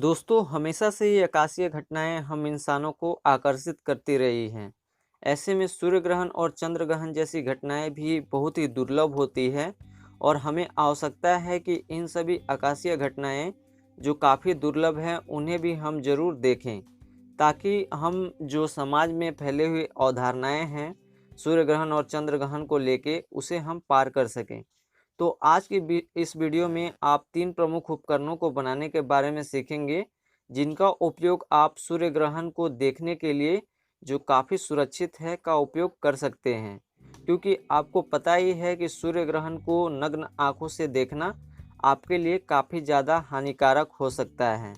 दोस्तों, हमेशा से ही आकाशीय घटनाएं हम इंसानों को आकर्षित करती रही हैं। ऐसे में सूर्य ग्रहण और चंद्र ग्रहण जैसी घटनाएं भी बहुत ही दुर्लभ होती है और हमें आवश्यकता है कि इन सभी आकाशीय घटनाएं जो काफ़ी दुर्लभ हैं उन्हें भी हम ज़रूर देखें, ताकि हम जो समाज में फैले हुए अवधारणाएं हैं सूर्य ग्रहण और चंद्र ग्रहण को लेके उसे हम पार कर सकें। तो आज की इस वीडियो में आप 3 प्रमुख उपकरणों को बनाने के बारे में सीखेंगे, जिनका उपयोग आप सूर्य ग्रहण को देखने के लिए जो काफ़ी सुरक्षित है का उपयोग कर सकते हैं। क्योंकि आपको पता ही है कि सूर्य ग्रहण को नग्न आँखों से देखना आपके लिए काफ़ी ज़्यादा हानिकारक हो सकता है।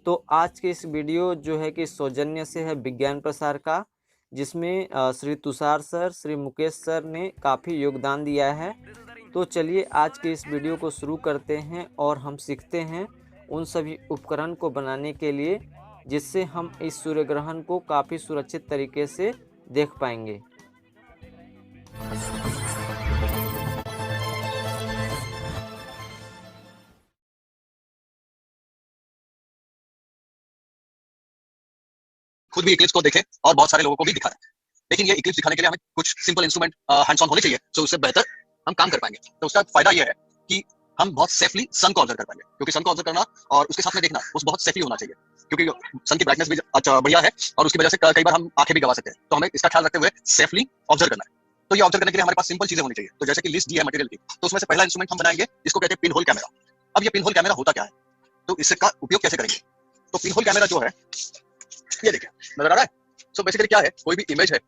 तो आज की इस वीडियो जो है कि सौजन्य से है विज्ञान प्रसार का, जिसमें श्री तुषार सर, श्री मुकेश सर ने काफ़ी योगदान दिया है। तो चलिए आज के इस वीडियो को शुरू करते हैं और हम सीखते हैं उन सभी उपकरण को बनाने के लिए, जिससे हम इस सूर्य ग्रहण को काफ़ी सुरक्षित तरीके से देख पाएंगे। खुद भी इक्लिप्स को देखे और बहुत सारे लोगों को भी दिखाए। लेकिन ये इक्लिप्स दिखाने के लिए हमें कुछ सिंपल इंस्ट्रूमेंट हैंड्स ऑन होने चाहिए, तो उससे बेहतर हम काम कर पाएंगे। तो उसका फायदा ये है कि हम बहुत सेफली सन को ऑब्जर्व कर पाएंगे, क्योंकि सन को ऑब्जर्व करना और उसके साथ में देखना उस बहुत सेफली होना चाहिए, क्योंकि सन की ब्राइटनेस भी अच्छा बढ़िया है और उसकी वजह से कई बार हम आंखें भी गवा सकते हैं। तो हमें इसका ख्याल रखते हुए सेफली ऑब्जर्व करना है। तो ये ऑब्जर्व करने के लिए हमारे पास सिंपल चीजें होनी चाहिए। तो जैसे कि लिस्ट दी है मटेरियल की, तो उसमें से पहला इंस्ट्रूमेंट हम बनाएंगे जिसको कहते हैं पिन होल कैमरा। अब ये पिन होल कैमरा होता क्या है, तो इसका उपयोग कैसे करेंगे? तो पिन होल कैमरा जो है, ये देखिए नजर आ रहा है। सो बेसिकली क्या है, कोई भी इमेज है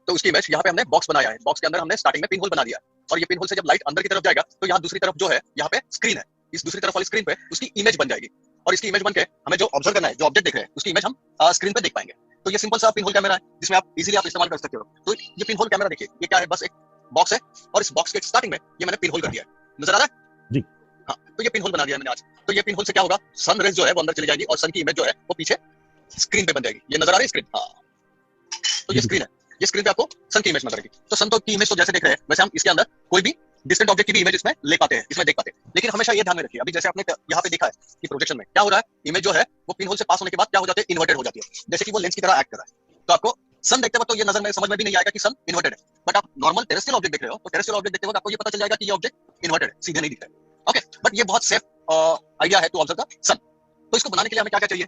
तो उसकी इमेज यहाँ पे हमने बॉक्स बनाया है। बॉक्स के अंदर हमने स्टार्टिंग में पिन होल बना दिया और ये पिन होल से जब लाइट अंदर की तरफ जाएगा तो यहाँ दूसरी तरफ जो है, यहाँ पे स्क्रीन है, इस दूसरी तरफ वाली स्क्रीन पे उसकी इमेज बन जाएगी और इसकी इमेज बन के हमें जो ऑब्जर्व करना है, जो ऑब्जेक्ट देख रहे हैं, उसकी इमेज हम स्क्रीन पे देख पाएंगे। तो ये सिंपल सा पिन होल कैमरा है जिसमें आप इजीली आप इस्तेमाल कर सकते हो। तो ये पिन होल कैमरा देखिए, ये क्या है, बस एक बॉक्स है और इस बॉक्स के स्टार्टिंग में ये मैंने पिन होल कर दिया है। नजर आ रहा है जी? हाँ, तो ये पिन होल बना दिया मैंने आज। तो ये पिन होल से क्या होगा, सन रेज जो है वो अंदर चली जाएगी और सन की इमेज जो है वो पीछे स्क्रीन पे बन जाएगी। ये नजर आ रही है स्क्रीन? हाँ, तो ये स्क्रीन है, ये स्क्रीन पे आपको सन की इमेज नजर आएगी। तो सन तो की इमेज तो जैसे देख रहे हैं वैसे हम इसके अंदर कोई भी डिस्टेंट ऑब्जेक्ट की भी इमेज इसमें ले पाते हैं, इसमें देख पाते हैं। लेकिन हमेशा ये ध्यान में रखिए, अभी जैसे आपने यहाँ पे देखा है कि प्रोजेक्शन में क्या हो रहा है, इमेज जो है वो पिन होल से पास होने के बाद क्या हो जाती है, इन्वर्टेड हो जाती है, जैसे कि वो लेंस की तरह एक्ट कर रहा है। तो आपको सन देखते वक्त तो ये नजर में समझ में भी नहीं आएगा कि सन इन्वर्टेड है, बट आप नॉर्मल टेरेस्ट्रियल ऑब्जेक्ट देख रहे हो तो टेरेस्ट्रियल ऑब्जेक्ट देखते वक्त आपको ये पता चल जाएगा कि ये ऑब्जेक्ट इन्वर्टेड है, सीधे नहीं दिख रहा है। ओके, बट ये बहुत सेफ आइडिया है टू ऑब्जर्व द सन। तो इसको बनाने के लिए हमें क्या क्या चाहिए?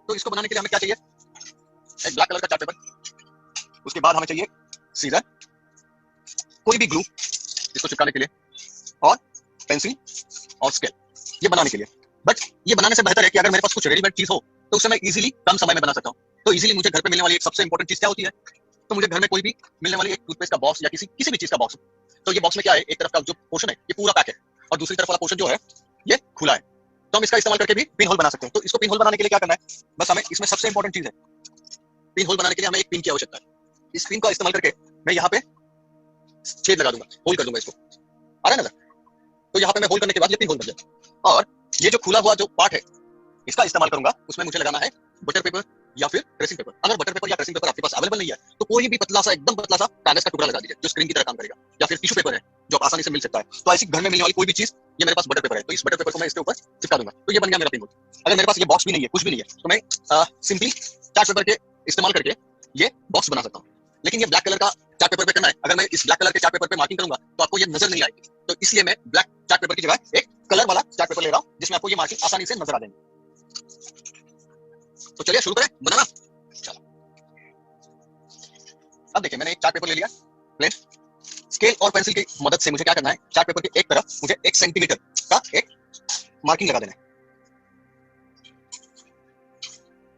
तो इसको बनाने के लिए हमें क्या चाहिए, एक ब्लैक कलर का चार्ट पेपर, उसके बाद हमें चाहिए सीजर, कोई भी ग्लू इसको चिपकाने के लिए, और पेंसिल और स्केल, ये बनाने के लिए। बट ये बनाने से बेहतर है कि अगर मेरे पास कुछ रेडीमेड चीज हो तो उसे मैं इजीली कम समय में बना सकता हूँ। तो इजीली मुझे घर पे मिलने वाली एक सबसे इंपॉर्टेंट चीज क्या होती है, तो मुझे घर में कोई भी मिलने वाली एक टूथपेस्ट का बॉक्स या किसी भी चीज का बॉक्स। तो ये बॉक्स में क्या है, एक तरफ का जो पोर्शन है ये पूरा पैक है और दूसरी तरफ वाला पोर्शन जो है ये खुला है। तो हम इसका इस्तेमाल करके भी पिन होल बना सकते हैं। तो इसको पिन होल बनाने के लिए क्या करना है, बस हमें इसमें सबसे इंपॉर्टेंट चीज है, पिन होल बनाने के लिए हमें एक पिन की आवश्यकता है। इस पिन का इस्तेमाल करके मैं यहाँ पे छेद लगा दूंगा, होल कर दूंगा इसको, आ रहा है नजर? तो यहाँ पे मैं होल करने के बाद ये पिन होल बन जाए और ये जो खुला हुआ जो पार्ट है इसका इस्तेमाल करूंगा, उसमें मुझे लगाना है बटर पेपर या फिर ट्रेसिंग पेपर। अगर बटर पेपर या ट्रेसिंग पेपर आपके पास अवेलेबल नहीं है तो कोई भी पतला सा, एकदम पतला सा कागज का टुकड़ा लगा दीजिए जो स्क्रीन की तरह काम करेगा, या फिर टिश्यू पेपर है जो आसानी से मिल सकता है। तो ऐसी घर में मिलने वाली कोई भी चीज, ये मेरे पास बटर पेपर है तो इस बटर पेपर को मैं इसके ऊपर चिपका दूंगा, तो ये बन गया मेरा पिन होल। अगर मेरे पास ये बॉक्स भी नहीं है, कुछ भी नहीं है, तो मैं सिंपली चार्ट पेपर के इस्तेमाल करके ये बॉक्स बना सकता हूँ। लेकिन ये ब्लैक कलर का चार्ट पेपर पे करना है, अगर मैं इस ब्लैक कलर के चार्ट पेपर पे मार्किंग करूंगा तो आपको ये नजर नहीं आएगी। तो इसलिए मैं ब्लैक चार्ट पेपर की जगह एक कलर वाला चार्ट पेपर ले रहा हूं जिसमें आपको ये मार्किंग आसानी से नजर आ जाएंगे। तो चलिए शुरू करें बनाना। चलो, अब देखिए मैंने एक चार्ट पेपर ले लिया प्लेन, स्केल और पेंसिल की मदद से मुझे क्या करना है, चार्ट पेपर की एक तरफ मुझे 1 सेंटीमीटर का एक मार्किंग लगा देना है।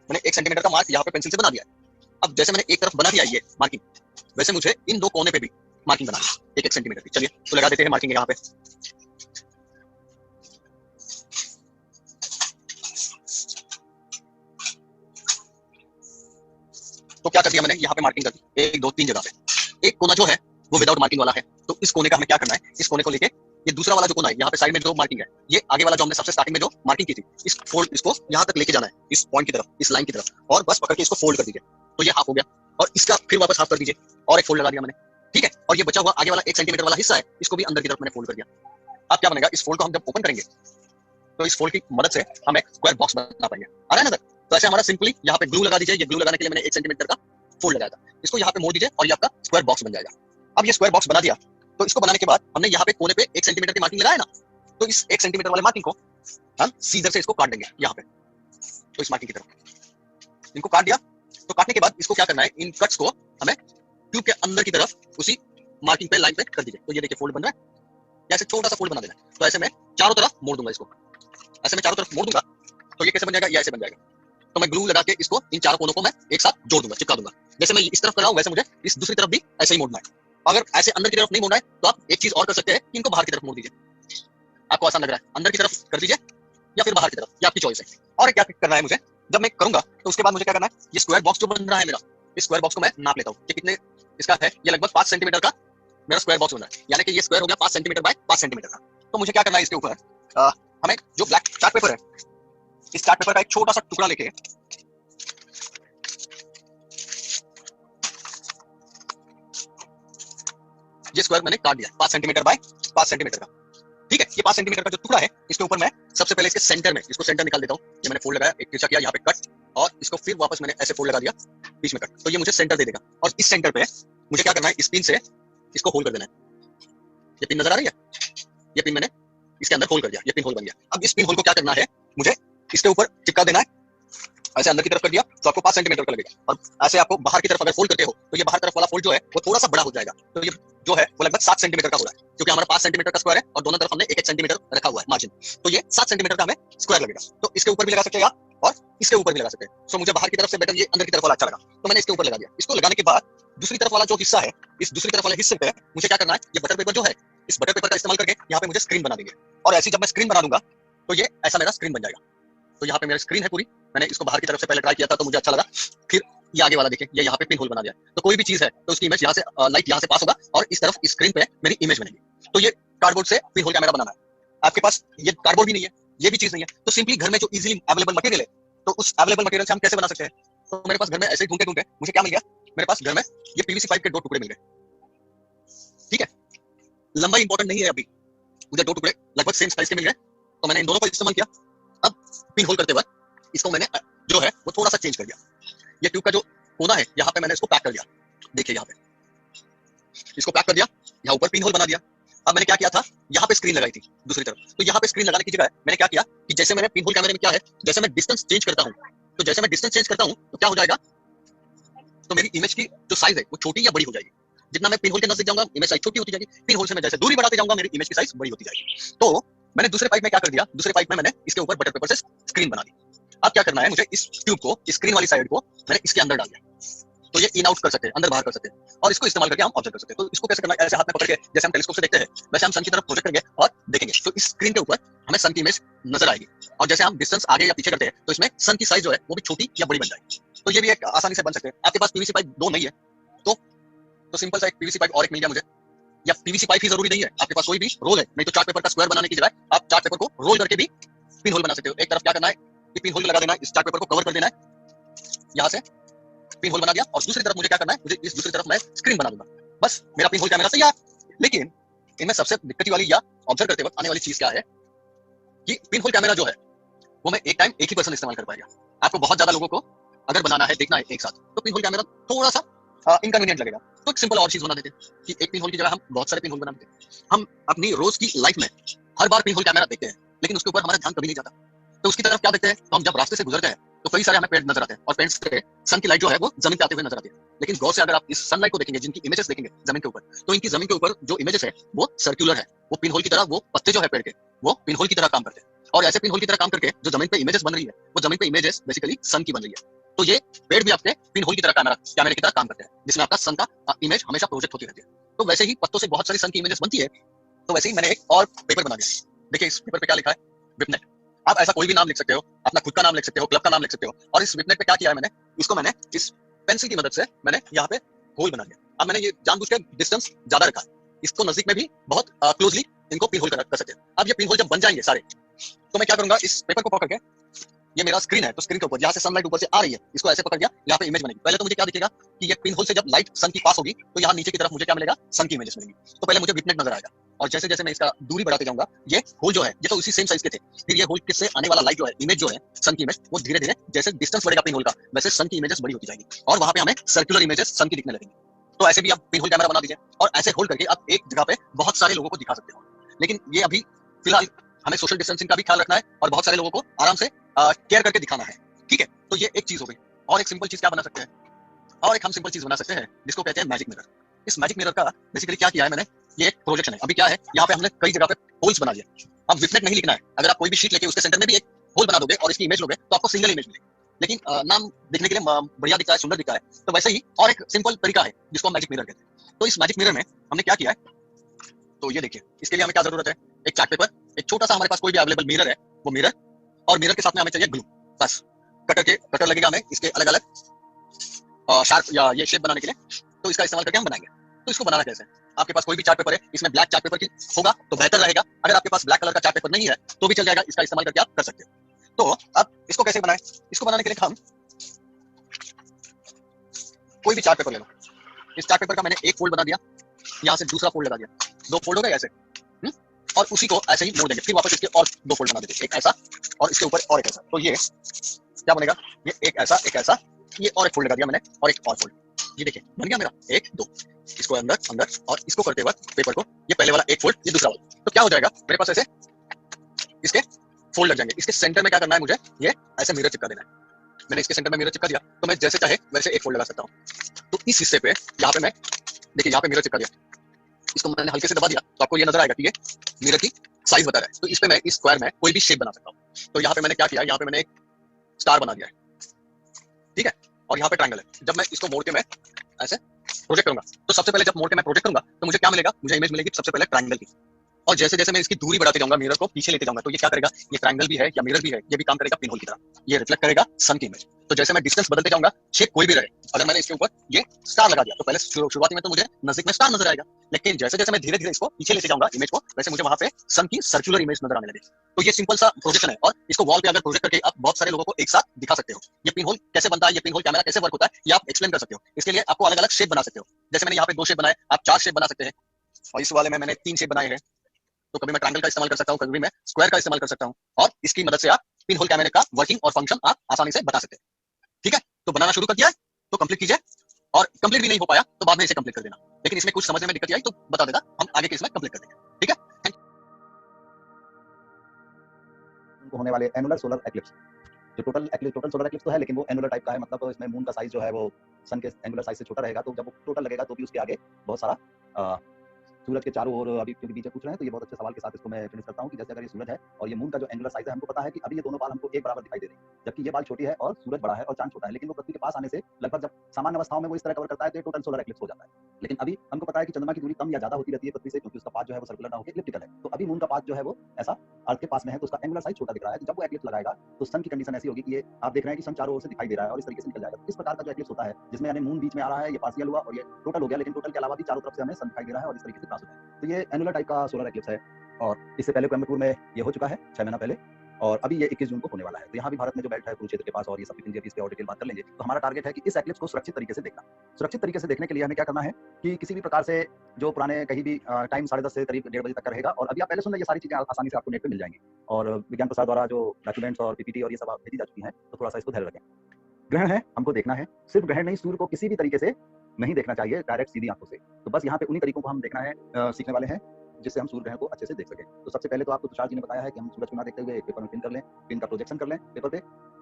मैंने 1 सेंटीमीटर का मार्क यहाँ पे पेंसिल से बना दिया है। अब जैसे मैंने एक तरफ बना दिया ये मार्किंग, वैसे मुझे इन दो कोने पे भी मार्किंग बनानी है 1 सेंटीमीटर की। चलिए तो लगा देते हैं मार्किंग यहाँ पे। तो क्या कर दिया मैंने, यहाँ पे मार्किंग कर दी 1 2 3 जगह पे। एक कोना जो है वो विदाउट मार्किंग वाला है, तो इस कोने का हमें क्या करना है, इस कोने को लेके ये दूसरा वाला जो कोना है यहाँ पे साइड में जो मार्किंग है, ये आगे वाला जो हमने सबसे स्टार्टिंग में जो मार्किंग की थी, इस फोल्ड इसको यहाँ तक लेके जाना है, इस पॉइंट की तरफ, इस लाइन की तरफ, और बस पकड़ के इसको फोल्ड कर दीजिए। तो ये हाफ हो गया और इसका फिर वापस हाफ कर दीजिए और एक फोल्ड लगा दिया मैंने, ठीक है। और ये बचा हुआ आगे वाला 1 सेंटीमीटर वाला हिस्सा है, इसको भी अंदर की तरफ मैंने फोल्ड कर दिया। अब क्या बनेगा, इस फोल्ड को हम जब ओपन करेंगे तो इस फोल्ड की मदद से हम एक स्क्वायर बॉक्स बना पाएंगे। आ रहा है नजर? तो ऐसे हमारा सिंपली यहाँ पे ग्लू लगा दीजिए। ये ग्लू लगाने के लिए मैंने 1 सेंटीमीटर का फोल्ड लगाया था, इसको यहाँ पे मोड़ दीजिए और ये आपका स्क्वायर बॉक्स बन जाएगा। अब ये स्क्वायर बॉक्स बना दिया, तो इसको बनाने के बाद हमने यहाँ पे कोने पे 1 सेंटीमीटर की मार्किंग लगाया ना, तो इस 1 सेंटीमीटर वाले मार्किंग को हम सीजर से इसको काट देंगे यहाँ पे। तो इस मार्किंग की तरफ इनको काट दिया। तो काटने के बाद इसको क्या करना है, इन कट्स को हमें ट्यूब के अंदर की तरफ उसी मार्किंग पे लाइन पे कर दीजिए। तो ये देखिए फोल्ड बन रहा है, ऐसे छोटा सा फोल्ड बना देना है। तो ऐसे मैं चारों तरफ मोड़ दूंगा इसको, ऐसे मैं चारों तरफ मोड़ दूंगा तो ये कैसे बन जाएगा, ये ऐसे बन जाएगा। तो मैं ग्लू लगा के इसको इन चारों कोनों को मैं एक साथ जोड़ दूंगा, चिपका दूंगा। जैसे मैं इस तरफ कर रहा हूं वैसे मुझे इस दूसरी तरफ भी ऐसे ही मोड़ना है। अगर ऐसे अंदर की तरफ नहीं मोड़ना है तो आप एक चीज और कर सकते हैं कि इनको बाहर की तरफ मोड़ दीजिए। आपको आसान लग रहा है, अंदर की तरफ कर दीजिए या फिर बाहर की तरफ, ये आपकी चॉइस है। और क्या करना है मुझे, जब मैं करूंगा तो उसके बाद मुझे क्या करना है, ये स्क्वायर बॉक्स जो बन रहा है मेरा, इस स्क्वायर बॉक्स को मैं नाप लेता हूँ कि कितने इसका है। ये लगभग 5 सेंटीमीटर का मेरा स्क्वायर बॉक्स बन रहा है, यानी कि ये स्क्वायर हो गया 5 सेंटीमीटर बाय 5 सेंटीमीटर का। तो मुझे क्या करना है, इसके ऊपर हमें जो ब्लैक चार्ट पेपर है, इस चार्ट पेपर का एक छोटा सा टुकड़ा लेके ये स्क्वायर मैंने काट दिया 5 सेंटीमीटर बाय 5 सेंटीमीटर का। ठीक है, ये 5 सेंटीमीटर का जो टुकड़ा है, इसके ऊपर मैं सबसे पहले इसके सेंटर में इसको सेंटर निकाल देता हूँ। ये मैंने फोल्ड लगाया, एक तिरछा किया, यहाँ पे कट, और इसको फिर वापस मैंने ऐसे फोल्ड लगा दिया, बीच में कट। तो ये मुझे सेंटर दे देगा। और इस सेंटर पे मुझे क्या करना है, इस पिन से इसको होल कर देना है। ये पिन नजर आ रही है, ये पिन मैंने इसके अंदर होल कर दिया, ये पिन होल बन गया। अब इस पिन होल को क्या करना है, मुझे इसके ऊपर चिपका देना है। ऐसे अंदर की तरफ कर दिया तो आपको 5 सेंटीमीटर का लगेगा, और ऐसे आपको बाहर की तरफ अगर फोल्ड करते हो तो ये बाहर तरफ वाला फोल्ड जो है वो थोड़ा सा बड़ा हो जाएगा। तो ये जो है वो लगभग 7 सेंटीमीटर का हो रहा है, क्योंकि हमारा 5 सेंटीमीटर का स्क्वायर है और दोनों तरफ हमने 1-1 सेंटीमीटर रखा हुआ है मार्जिन। तो ये 7 सेंटीमीटर का हमें स्क्वायर लगेगा। तो इसके ऊपर भी लगा सकते हैं आप और इसके ऊपर भी लगा सकते हैं। सो मुझे बाहर की तरफ से बेटर ये अंदर की तरफ वाला अच्छा लगा, तो मैंने इसके ऊपर लगा दिया। इसको लगाने के बाद दूसरी तरफ वाला जो हिस्सा है, इस दूसरी तरफ वाले हिस्से पे मुझे क्या करना है, ये बटर पेपर जो है, इस बटर पेपर का इस्तेमाल करके यहाँ पे मुझे स्क्रीन बना देंगे। और ऐसी जब मैं स्क्रीन बना दूंगा तो ये ऐसा मेरा स्क्रीन बन जाएगा। तो यहाँ पे मेरी स्क्रीन है पूरी। मैंने इसको बाहर की तरफ से पहले ट्राई किया था तो मुझे अच्छा लगा। फिर ये आगे वाला देखिए, ये यहाँ पे पिन होल बना दिया। तो कोई भी चीज है तो उसकी इमेज यहाँ से लाइट यहाँ से पास होगा और इस तरफ स्क्रीन पे मेरी इमेज बनेगी। तो ये कार्डबोर्ड से पिन होल कैमरा बनाना है। आपके पास ये कार्डबोर्ड भी नहीं है, ये भी चीज नहीं है, तो सिंपली घर में जो इजीली अवेलेबल मटेरियल है, तो उस अवेलेबल मटेरियल से हम कैसे बना सकते हैं। तो मेरे पास घर में ऐसे ही ढूंढते ढूंढते मुझे क्या मिल गया, मेरे पास घर में ये पीवीसी पाइप के 2 टुकड़े मिल गए। ठीक है, लंबाई इंपॉर्टेंट नहीं है, अभी मुझे 2 टुकड़े लगभग सेम साइज के मिल गए, तो मैंने इन दोनों का इस्तेमाल किया। अब पिन होल करते वक्त इसको मैंने जो है वो थोड़ा सा चेंज कर दिया। ये ट्यूब का जो कोना है यहाँ पे मैंने इसको पैक कर दिया। देखिए यहाँ पे इसको पैक कर दिया, यहाँ ऊपर पिन होल बना दिया। अब मैंने क्या किया था, यहाँ पे स्क्रीन लगाई थी दूसरी तरफ। तो यहाँ पे स्क्रीन लगाने की जगह मैंने क्या किया कि जैसे मैंने पिन होल कैमरे में क्या है, जैसे मैं डिस्टेंस चेंज करता हूँ, तो जैसे मैं डिस्टेंस चेंज करता हूँ तो क्या हो जाएगा, तो मेरी इमेज की जो साइज है वो छोटी या बड़ी हो जाएगी। जितना मैं पिन होल के नजदीक जाऊंगा इमेज साइज छोटी होती जाएगी, पिन होल से मैं जैसे दूरी बढ़ाते जाऊंगा मेरी इमेज की साइज बड़ी होती जाएगी। तो मैंने दूसरे पाइप में क्या कर दिया, दूसरे पाइप में मैंने इसके ऊपर बटर पेपर से स्क्रीन बना दी। अब क्या करना है, मुझे इस ट्यूब को, स्क्रीन वाली साइड को मैंने इसके अंदर डाल दिया। तो ये इन आउट कर सकते हैं, अंदर बाहर कर सकते हैं, और इसको इस्तेमाल करके हम ऑब्जर्व कर सकते हैं। तो इसको कैसे करना है, ऐसे हाथ में पकड़ के जैसे हम टेलीस्कोप से देखते हैं वैसे हम सन की तरफ प्रोजेक्ट करेंगे और देखेंगे। तो इस स्क्रीन के ऊपर हमें सन की इमेज नजर आएगी, और जैसे हम डिस्टेंस आगे या पीछे करते हैं तो इसमें सन की साइज जो है वो भी छोटी या बड़ी बन जाएगी। तो ये भी एक आसानी से बन सकते हैं। आपके पास पीवीसी पाइप 2 नहीं है तो सिंपल सा एक पीवीसी पाइप और एक मिल गया मुझे, या पीवीसी पाइप ही जरूरी नहीं है, आपके पास कोई भी रोल है, नहीं तो चार्ट पेपर का स्क्वायर बनाने की जगह आप चार्ट पेपर को रोल करके भी पिन होल बना सकते हो। एक तरफ क्या करना है कि पिन होल लगा देना है, इस चार्ट पेपर को कवर कर देना है, यहाँ से पिन होल बना दिया, और दूसरी तरफ मुझे क्या करना है, मुझे इस दूसरी तरफ मैं स्क्रीन बना दूंगा, बस मेरा पिन होल कैमरा तैयार। लेकिन इनमें सबसे दिक्कत वाली या ऑब्जर्व करते वक्त आने वाली चीज क्या है कि पिन होल कैमरा जो है वो मैं एक टाइम एक ही पर्सन इस्तेमाल कर पाएगा। आपको बहुत ज्यादा लोगों को अगर बनाना है, देखना है एक साथ, तो पिन होल कैमरा थोड़ा सा इनकन्वीनियंट लगेगा। तो एक सिंपल और चीज बना देते हैं कि एक पिन होल की जगह हम बहुत सारे पिन होल बना देते हैं। हम अपनी रोज की लाइफ में हर बार पिन होल कैमरा देखते हैं, लेकिन उसके ऊपर हमारा ध्यान कभी नहीं जाता। तो उसकी तरफ क्या देखते हैं, तो हम जब रास्ते से गुजरते हैं तो कई सारे हमें पेड़ नजर आते हैं, और पेड़ से सन की लाइट जो है वो जमीन पे आते हुए नजर आती है। लेकिन गौर से अगर आप इस सनलाइट को देखेंगे, जिनकी इमेजेस देखेंगे जमीन के ऊपर, तो इनकी जमीन के ऊपर जो इमेजेस है वो सर्कुलर है, वो पिन होल की तरह, वो पत्ते जो है पेड़ के वो पिन होल की तरह काम करते हैं। और ऐसे पिन होल की तरह काम करके जो जमीन पे इमेजेस बन रही है वो जमीन पे इमेजेस बेसिकली सन की बन रही है। तो ये पेड़ भी आपके पिन होल की तरह कैमरे की तरह काम करते हैं, जिसमें आपका सन का इमेज हमेशा प्रोजेक्ट होती रहती है। तो वैसे ही पत्तों से बहुत सारी सन की इमेजेस बनती है, तो वैसे ही मैंने एक और पेपर बना दिया। देखिए इस पेपर पे क्या लिखा है, विपनेट। आप ऐसा कोई भी नाम लिख सकते हो, अपना खुद का नाम लिख सकते हो, क्लब का नाम लिख सकते हो। और इस विपनेट पे क्या किया है मैंने, इसको मैंने इस पेंसिल की मदद से मैंने यहाँ पे होल बना दिया। अब मैंने ये जानबूझ के डिस्टेंस ज्यादा रखा है, इसको नजदीक में भी बहुत क्लोजली इनको पिन होल कर सकते हैं। अब ये पिन होल जब बन जाएंगे सारे, तो मैं क्या करूंगा, इस पेपर को पकड़ के, ये मेरा स्क्रीन है तो स्क्रीन के ऊपर जहाँ से सनलाइट ऊपर से आ रही है इसको ऐसे पकड़ दिया, यहाँ पे इमेज बनेगी। पहले तो मुझे क्या दिखेगा कि ये पिन होल से जब लाइट सन की पास होगी तो यहाँ नीचे की तरफ मुझे क्या मिलेगा, सन की इमेजेस मिलेंगी। तो पहले मुझे विपनेट नजर आएगा, और जैसे जैसे मैं इसका दूरी बढ़ाते जाऊंगा, ये होल जो है ये तो उसी सेम साइज के थे, फिर ये होल से आने वाला लाइट जो है, इमेज जो है सन की इमेज, वो धीरे धीरे जैसे डिस्टेंस बढ़ेगा पिन होल का, वैसे सन की इमेजेस बड़ी होती जाएंगी और वहां पे हमें सर्कुलर इमेजेस सन की दिखने लगेंगी। तो ऐसे भी आप पिन होल कैमरा बना दीजिए और ऐसे होल्ड करके आप एक जगह पे बहुत सारे लोगों को दिखा सकते हो। लेकिन ये अभी फिलहाल हमें सोशल डिस्टेंसिंग का भी ख्याल रखना है और बहुत सारे लोगों को आराम से केयर करके दिखाना है, ठीक है। तो ये एक चीज हो गई। और एक सिंपल चीज क्या बना सकते हैं, और एक हम सिंपल चीज बना सकते हैं जिसको कहते हैं मैजिक मिरर। इस मैजिक मिरर का बेसिकली क्या किया है मैंने, ये एक प्रोजेक्शन है। अभी क्या है, यहाँ पे हमने कई जगह पे होल्स बना दिया। अब विपनेट नहीं लिखना है, अगर आप कोई भी शीट लेके उसके सेंटर में भी एक होल बना दोगे और इसकी इमेज लोगे तो आपको सिंगल इमेज मिलेगी। लेकिन नाम दिखने के लिए बढ़िया दिखता है, सुंदर दिखता है, तो वैसे ही और एक सिंपल तरीका है जिसको हम मैजिक मिरर कहते हैं। तो इस मैजिक मिरर में हमने क्या किया है, तो ये देखिए, इसके लिए हमें क्या जरूरत है, एक चार्ट पेपर, एक छोटा सा हमारे पास कोई भी अवेलेबल मिरर है वो मिरर, और मिरर के साथ में हमें चाहिए ग्लू, बस। कटर लगेगा हमें इसके अलग अलग शार्प या ये शेप बनाने के लिए, तो इसका इस्तेमाल करके हम बनाएंगे। तो इसको बनाना कैसे है, आपके पास कोई भी चार्ट पेपर है, इसमें ब्लैक चार्ट पेपर की होगा तो बेहतर रहेगा। अगर आपके पास ब्लैक कलर का चार्ट पेपर नहीं है तो भी चल जाएगा, इसका इस्तेमाल करके आप कर सकते हो। तो अब इसको कैसे बनाएं, इसको बनाने के लिए हम कोई भी चार्ट पेपर ले लो। इस चार्ट पेपर का मैंने एक फोल्ड बना दिया, यहाँ से दूसरा फोल्ड लगा दिया, दो फोल्ड हो गए ऐसे, और उसी को ऐसे ही मोड़ देंगे, फिर वापस इसके और दो फोल्ड बना देंगे, एक ऐसा और इसके ऊपर और एक ऐसा। तो ये क्या बनेगा, ये एक ऐसा, ये और एक फोल्ड लगा दिया मैंने और एक और फोल्ड, ये देखिए बन गया मेरा एक दो। इसको अंदर अंदर और इसको करते वक्त पेपर को, ये पहले वाला एक फोल्ड, ये दूसरा वाला, तो क्या हो जाएगा मेरे पास ऐसे इसके फोल्ड लग जाएंगे। इसके सेंटर में क्या करना है मुझे, ये ऐसे मिरर चिपका देना है। मैंने इसके सेंटर में मिरर चिपका दिया तो मैं जैसे चाहे वैसे एक फोल्ड लगा सकता हूँ। तो इस हिस्से पे यहाँ पे मैं देखिए, यहाँ पे मिरर चिपका दिया, इसको मैंने हल्के से दबा दिया तो आपको ये नजर आएगा कि ये मिरर की साइज बता रहा है। तो इस पे मैं इस स्क्वायर में कोई भी शेप बना सकता हूँ। तो यहाँ पे मैंने क्या किया, यहाँ पे मैंने एक स्टार बना दिया है, ठीक है, और यहाँ पे ट्रायंगल है। जब मैं इसको मोड़ के मैं ऐसे प्रोजेक्ट करूंगा, तो सबसे पहले जब मोड़ के मैं प्रोजेक्ट करूंगा तो मुझे क्या मिलेगा, मुझे इमेज मिलेगी सबसे पहले ट्रायंगल की। और जैसे जैसे मैं इसकी दूरी बढ़ाते जाऊंगा, मिरर को पीछे लेते जाऊंगा, तो ये क्या करेगा, ये ट्रायंगल भी है या मिरर भी है, ये भी काम करेगा पिन होल की तरह, ये रिफ्लेक्ट करेगा सन की इमेज। तो जैसे मैं डिस्टेंस बदलते जाऊंगा, शेप कोई भी रहे, अगर मैंने इसके ऊपर ये स्टार लगा दिया तो पहले शुरुआती में तो मुझे नजदीक में स्टार नजर आएगा, लेकिन जैसे जैसे मैं धीरे धीरे इसको पीछे लेते जाऊंगा इमेज को, वैसे मुझे वहां पे सन की सर्कुलर इमेज नजर आने लगी। तो ये सिंपल सा प्रोजेक्शन है और इसको वॉल पे अगर प्रोजेक्ट करके आप बहुत सारे लोगों को एक साथ दिखा सकते हो। ये पिन होल कैसे बनता है, ये पिन होल कैमरा कैसे वर्क होता है, ये आप एक्सप्लेन कर सकते हो। इसके लिए आपको अलग अलग शेप बना सकते हो। जैसे मैंने यहाँ पे दो शेप बनाए, आप चार शेप बना सकते हैं, और इस वाले में मैंने तीन शेप बनाए हैं। तो कभी मैं ट्रायंगल का इस्तेमाल कर सकता हूँ, कभी मैं स्क्वायर का इस्तेमाल कर सकता हूँ, और इसकी मदद से आप पिन होल कैमरे का वर्किंग और फंक्शन आप आसानी से बता सकते हैं। ठीक है, तो बनाना शुरू कर दिया है तो कंप्लीट कीजिए, और कंप्लीट भी नहीं हो पाया तो बाद में इसे कंप्लीट कर देना। लेकिन इसमें कुछ समझने में दिक्कत आई तो बता देना, हम आगे के इसमें कंप्लीट कर देंगे। ठीक है, होने वाले एनुलर सोलर एक्लिप्स, जो टोटल सोलर एक्लिप्स तो है लेकिन वो एनुलर टाइप का है, मतलब इसमें मून का साइज जो है वो सन के एनुलर साइज से छोटा रहेगा। तो जब वो टोटल लगेगा तो भी उसके आगे बहुत सारा सूरज के चारों ओर, अभी क्योंकि बीच पूछ रहे हैं तो ये बहुत अच्छे सवाल के साथ इसको मैं फिनिश करता हूँ कि जैसे अगर ये सूरज है और ये मून का जो एंगुलर साइज है, हमको पता है कि अभी ये दोनों बाल हमको एक बराबर दिखाई दे रही है, जबकि ये बाल छोटी है और सूरज बड़ा है और चांद छोटा है। लेकिन वो पृथ्वी के पास आने से लगभग जब सामान्य अवस्थाओं में वो इस तरह कवर करता है तो टोटल सोलर एक्लिप्स हो जाता है। लेकिन अभी हमको पता है कि चंद्रमा की दूरी कम या ज्यादा होती रहती है पृथ्वी से, क्योंकि उसका पाथ जो है वो सर्कुलर ना होकर इलिप्टिकल है। तो अभी मून का पाथ जो है वो ऐसा अर्थ के पास में है, तो उसका एंगुलर साइज छोटा दिख रहा है। तो जब वो एक्लिप्स लगाएगा तो सन की कंडीशन ऐसी होगी कि ये आप देख रहे हैं कि सन चारों ओर से दिखाई दे रहा है और इस तरीके से निकल जाएगा। इस प्रकार का जो एक्लिप्स होता है जिसमें यानी मून बीच में आ रहा है, ये पार्शियल हुआ और ये टोटल हो गया, लेकिन टोटल के अलावा भी चारों तरफ से हमें सन दिखाई दे रहा है और इस तरीके से क्रॉस होता है। तो ये एनुलर टाइप का सोलर एक्लिप्स है और इससे पहले कोयम्बटूर में ये हो चुका है 6 महीना पहले, और अभी ये 21 जून को होने वाला है। तो यहाँ भी भारत में जो बेल्ट है कुरुक्षेत्र के पास और ये सब भी इस पे और डिटेल बात कर लेंगे। तो हमारा टारगेट है कि इस एक्लिप्स को सुरक्षित तरीके से देखना। सुरक्षित तरीके से देखने के लिए हमें क्या करना है कि किसी भी प्रकार से जो पुराने कहीं भी टाइम 10:30 से करीब 1:30 बजे तक का रहेगा, और अभी आप पहले सुन लें, ये सारी चीजें आसानी से आपको नेट पे मिल जाएंगी और विज्ञान प्रसार द्वारा जो डॉक्यूमेंट्स और पीपीटी और ये सब भेजी जा चुकी हैं, तो थोड़ा सा इसको धैर्य रखें। ग्रहण है, हमको देखना है, सिर्फ ग्रहण नहीं, सूर्य को किसी भी तरीके से नहीं देखना चाहिए डायरेक्ट सीधी आंखों से। तो बस यहाँ पे उन्हीं तरीकों को हम देखना है, सीखने वाले हैं, जिससे हम सूर्य ग्रहण को अच्छे से देख सकें। तो सबसे पहले तो आपको तुषार जी ने बताया है कि हम सूरज को ना देखते हुए एक पेपर में पिन कर लें, पिन का प्रोजेक्शन कर लें पेपर पे,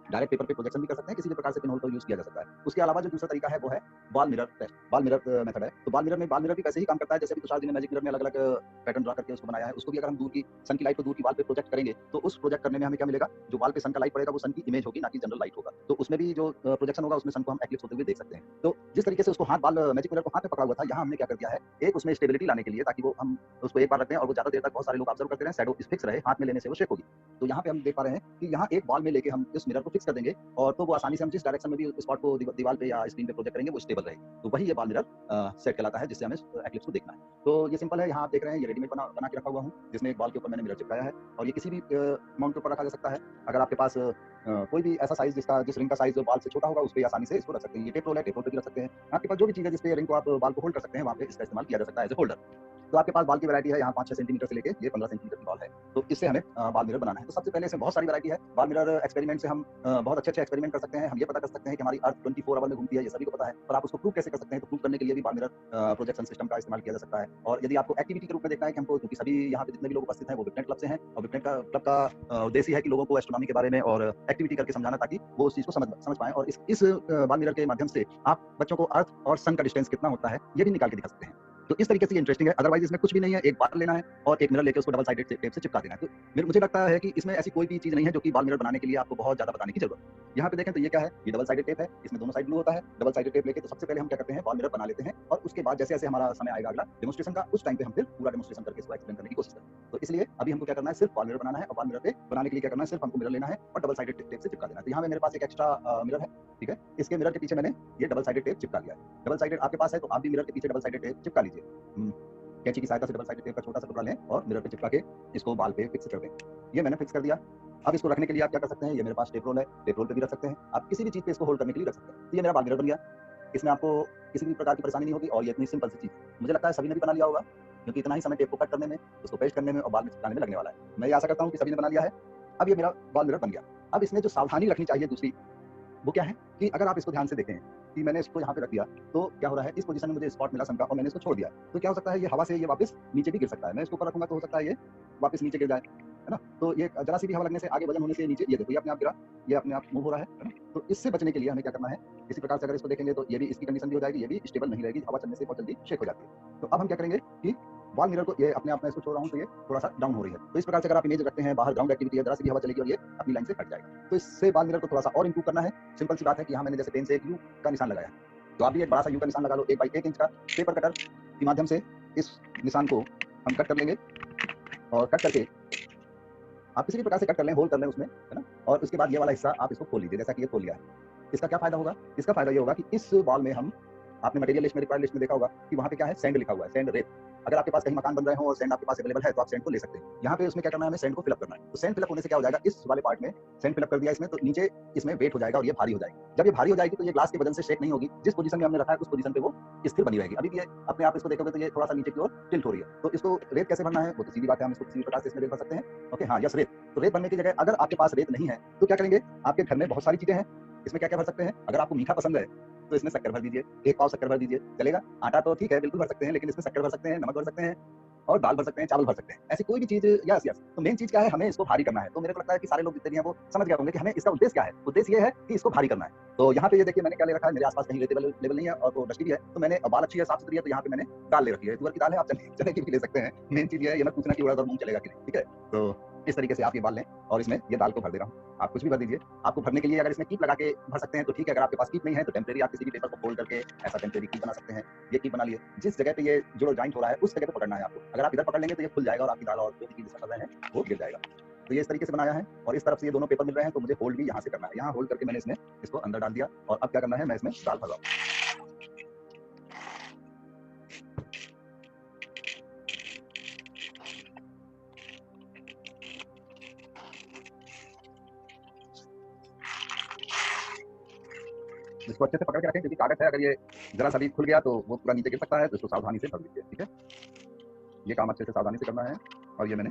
डायरेक्ट पेपर पे प्रोजेक्शन भी कर सकते हैं, किसी भी प्रकार से पिन होल को यूज किया जा सकता है। उसके अलावा जो दूसरा तरीका है वो है ball mirror test, ball mirror method है। तो बॉल मिरर भी वैसे ही काम करता है जैसे भी तुषार जी ने मैजिक मिरर में अलग अलग पैटर्न ड्रा करके उसको बनाया है। उसको भी अगर हम दूर की सन की लाइट को दूर की वॉल पे प्रोजेक्ट करेंगे तो उस प्रोजेक्ट करने में हमें क्या मिलेगा, जो वॉल पे सन का लाइट पड़ेगा वो सन की इमेज होगी, ना कि जनरल लाइट होगा। तो उसमें भी जो प्रोजेक्शन होगा उसमें सन को हम एक्लिप्स होते हुए देख सकते हैं। तो जिस तरीके से उसको हाथ बाल मैजिक मिरर को हाथ में पकड़ा हुआ था, यहाँ हमने क्या कर दिया है, एक उसमें स्टेबिलिटी लाने के लिए, ताकि वो हम उसको एक बार रखते हैं और वो ज्यादा देर तक बहुत सारे लोग ऑब्जर्व करते हैं, शैडो फिक्स रहे, हाथ में लेने से वो शेक होगी। तो यहाँ पे हम देख पा रहे हैं कि यहाँ एक बॉल में लेके हम इस मिरर को फिक्स कर देंगे और तो वो आसानी से हम जिस डायरेक्शन में भी स्पॉट को दीवार पे या स्क्रीन पे प्रोजेक्ट करेंगे वो स्टेबल रहेगी। तो वही ये बॉल मिरर सेट कहलाता है, जिससे हमें एक्लिप्स को देखना है। तो ये सिंपल है, यहाँ आप देख रहे हैं ये रेडीमेड बना के रखा हुआ हूँ, जिसमें एक बॉल के ऊपर मैंने मिरर चिपकाया है और ये किसी भी माउंट के ऊपर रखा जा सकता है। अगर आपके पास कोई भी ऐसा साइज जिस रिंग का साइज बॉल से छोटा होगा उस पर आसानी से इसको रख सकते हैं। ये टेप रोल है, टेप रोल पे भी रख सकते हैं। आपके पास जो भी चीज़ है जिस पे रिंग को आप बॉल को होल्ड कर सकते हैं, वहाँ पे इसका इस्तेमाल किया जा सकता है एज ए होल्डर। तो आपके पास बाल की वैरायटी है, यहाँ 5-6 सेंटीमीटर से लेके ये 15 सेंटीमीटर की बाल है। तो इससे हमें बाल मिरर बनाना है। तो सबसे पहले इसमें बहुत सारी वैरायटी है। बाल मिरर एक्सपेरिमेंट से हम बहुत अच्छे-अच्छे एक्सपेरिमेंट कर सकते हैं। हम ये पता कर सकते हैं कि हमारी अर्थ 24 आवर में घूमती है, ये सभी को पता है। पर आप उसको प्रूव कैसे कर सकते हैं? तो प्रूव करने के लिए भी बाल मिरर प्रोजेक्शन सिस्टम का इस्तेमाल किया जा सकता है। और यदि आपको एक्टिविटी के रूप में देखना है कि हमको, क्योंकि सभी यहाँ पे जितने भी लोग उपस्थित हैं वो विपनेट क्लब से हैं, और विपनेट का क्लब का उद्देश्य है कि लोगों को एस्ट्रोनॉमी के बारे में और एक्टिविटी करके समझाना, ताकि वो उस चीज़ को समझ पाएँ। और इस बाल मिरर के माध्यम से आप बच्चों को अर्थ और सन का डिस्टेंस कितना होता है, ये भी निकाल के दिखा सकते हैं। तो इस तरीके से ये इंटरेस्टिंग है। अदरवाइज़ इसमें कुछ भी नहीं है, एक बाल लेना है और एक मिरर लेके उसको डबल साइडेड टेप से चिपका देना है। तो मुझे लगता है कि इसमें ऐसी कोई भी चीज़ नहीं है जो कि बाल मिरर बनाने के लिए आपको बहुत ज़्यादा बताने की ज़रूरत है। यहाँ पे देखें तो ये क्या है? ये डबल साइडेड टेप है, इसमें दोनों साइड ब्लू होता है। डबल साइडेड टेप लेके तो सबसे पहले हम क्या करते हैं, बाल मिरर बना लेते हैं, और उसके बाद जैसे-जैसे हमारा समय आएगा अगला डेमोंस्ट्रेशन का, उस टाइम पे हम फिर पूरा डेमोंस्ट्रेशन करके इसको एक्सप्लेन करने की कोशिश करेंगे। तो इसलिए अभी हमको क्या करना है, सिर्फ बाल मिरर बनाना है, और बाल मिरर पे बनाने के लिए क्या करना है, सिर्फ हमको मिरर लेना है और डबल साइडेड टेप से चिपका देना है। तो यहाँ पे मेरे पास एक एक्स्ट्रा मिरर है, ठीक है? इसके मिरर के पीछे मैंने ये डबल साइडेड टेप चिपका लिया है। डबल साइडेड आपके पास है तो आप भी मिरर के पीछे डबल साइडेड टेप चिपका लीजिए। कैंची की सहायता से डबल साइडेड टेप का छोटा सा टुकड़ा लें और मिरर पे चिपका के इसको बाल पे फिक्स कर दें। ये मैंने फिक्स कर दिया। अब इसको रखने के लिए आप क्या कर सकते हैं, ये मेरे पास टेप रोल है, टेप रोल पे भी रख सकते हैं। आप किसी भी चीज़ पे इसको होल्ड करने के लिए रख सकते हैं। तो ये मेरा बाल मिरर बन गया। इसमें आपको किसी भी प्रकार की परेशानी नहीं होगी, और ये इतनी सिंपल सी चीज़ है। मुझे लगता है सभी ने भी बना लिया होगा, क्योंकि इतना ही समय टेप को कट करने में, उसको पेस्ट करने में और बाल में चिपकाने में लगने वाला है। मैं ये आशा करता हूँ कि सभी ने बना लिया है। अब ये मेरा बाल मिरर बन गया। अब इसमें जो सावधानी रखनी चाहिए दूसरी, वो क्या है कि अगर आप इसको ध्यान से देखें कि मैंने इसको यहाँ पे रख दिया, तो क्या हो रहा है, इस पोजीशन में मुझे स्पॉट मिला सन का और मैंने इसको छोड़ दिया, तो क्या हो सकता है, ये हवा से ये वापस नीचे भी गिर सकता है। मैं इसको ऊपर रखूंगा तो हो सकता है ये वापस नीचे गिर जाए, है ना? तो ये जरा सी भी हवा लगने से, आगे वजन होने से नीचे, ये देखो ये अपने आप गिरा, ये अपने आप मूव हो रहा है ना? तो इससे बचने के लिए हमें क्या करना है, इसी प्रकार से अगर इसको देखेंगे तो ये भी, इसकी कंडीशन भी हो जाएगी, ये भी स्टेबल नहीं रहेगी, हवा चलने से बहुत जल्दी शेक हो जाती है। तो अब हम क्या करेंगे कि बाल मिरर को, ये अपने आप में इसको छोड़ रहा हूँ तो ये थोड़ा सा डाउन हो रही है। तो इस प्रकार से अगर आप इमेज रखते हैं, बाहर ग्राउंड एक्टिविटी है, जरा सी भी हवा चलेगी और ये अपनी लाइन से कट जाएगा। तो इससे बाल मिरर को थोड़ा सा और इंप्रूव करना है। सिंपल सी बात है कि यहाँ मैंने जैसे पेन से एक यू का निशान लगाया, तो आप भी एक बड़ा सा यू का निशान लगा लो, 1 इंच का पेपर कटर के माध्यम से इस निशान को हम कट कर लेंगे, और कट करके आप किसी भी प्रकार से कट कर लें, होल कर लें उसमें, है ना? और उसके बाद ये वाला हिस्सा आप इसको खोल लीजिए, जैसा कि ये खोल लिया है। इसका क्या फायदा होगा? इसका फायदा ये होगा कि इस बॉल में हम, आपने मटेरियल लिस्ट में, रिक्वायर्ड लिस्ट में देखा होगा कि वहाँ पे क्या है, सैंड लिखा हुआ है, सैंड, रेत। अगर आपके पास कहीं मकान बन रहे हो और सैंड आपके पास अवेलेबल है, तो आप सैंड को ले सकते हैं। यहाँ पे उसमें क्या करना है, हमें सैंड को फिलअप करना है। तो सैंड फिलअप होने से क्या हो जाएगा, इस वाले पार्ट में सैंड फिलअप कर दिया इसमें, तो नीचे इसमें वेट हो जाएगा और ये भारी हो जाएगी। जब ये भारी हो जाएगी तो ये ग्लास के वजन से शेक नहीं होगी, जिस पोजीशन में हमने रखा है उस पोजीशन पे वो स्थिर बनी रहेगी। अभी भी ये अपने आप इसको देखोगे तो ये थोड़ा सा नीचे की ओर टिल्ट हो रही है। तो इसको रेत कैसे भरना है, वो तो सीधी बात है, हम इसको किसी भी प्रकार से इसमें रेत भर सकते हैं। ओके, हाँ, यस, रेत। तो रेत भरने की जगह अगर आपके पास रेत नहीं है तो क्या करेंगे, आपके घर में बहुत सारी चीजें हैं, इसमें क्या क्या भर सकते हैं। अगर आपको मीठा पसंद है तो इसमें शक्कर भर दीजिए, 1 पाव शक्कर भर दीजिए, चलेगा। आटा तो ठीक है, बिल्कुल भर सकते हैं, लेकिन इसमें शक्कर भर सकते हैं, नमक भर सकते हैं, और दाल भर सकते हैं, चावल भर सकते हैं, ऐसी कोई भी चीज। Yes yes. तो मेन चीज क्या है, हमें इसको भारी करना है। तो मेरे को लगता है कि सारे लोग जितने भी हैं वो समझ गए होंगे कि हमें इसका उद्देश्य क्या है। उद्देश्य ये है कि इसको भारी करना है। तो यहाँ पे ये देखिए मैंने क्या ले रखा है, मेरे आसपास कहीं रेत लेवल नहीं है और वो डस्टी भी है, तो मैंने, बाल अच्छी है, साफ सुथरी है, तो यहाँ पे मैंने दाल ले रखी है। तुअर की दाल है, आप चने की भी ले सकते हैं। मेन चीज ये है, ये मत पूछना कि उड़द और मूंग चलेगा कि नहीं, ठीक है? तो इस तरीके से आप ये बाल लें और इसमें ये दाल को भर दे रहा हूँ। आप कुछ भी भर दीजिए। आपको भरने के लिए अगर इसमें कीप लगा के भर सकते हैं तो ठीक है, अगर आपके पास कीप नहीं है तो टेम्परेरी आप किसी भी पेपर को फोल्ड करके ऐसा टेम्परेरी कीप बना सकते हैं। ये कीप बना लिए, जिस जगह पे ये जुड़ो जॉइंट हो रहा है उस जगह पे पकड़ना है आपको। अगर आप इधर पकड़ लेंगे तो ये खुल जाएगा और आपकी दाल और जो भी चीज कर रहे हैं वो गिर जाएगा। तो ये इस तरीके से बनाया है, और इस तरफ से ये दोनों पेपर मिल रहे हैं, तो मुझे होल्ड भी यहाँ से करना है। यहाँ होल्ड करके मैंने इसमें इसको अंदर डाल दिया, और अब क्या करना है, मैं इसमें दाल भर रहा हूँ। इसको अच्छे से पकड़ के रखें, क्योंकि कागज है, अगर ये जरा सा भी खुल गया तो वो पूरा नीचे गिर सकता है, तो इसको सावधानी से भर लीजिए, ठीक है? ये काम अच्छे से सावधानी से करना है, और ये मैंने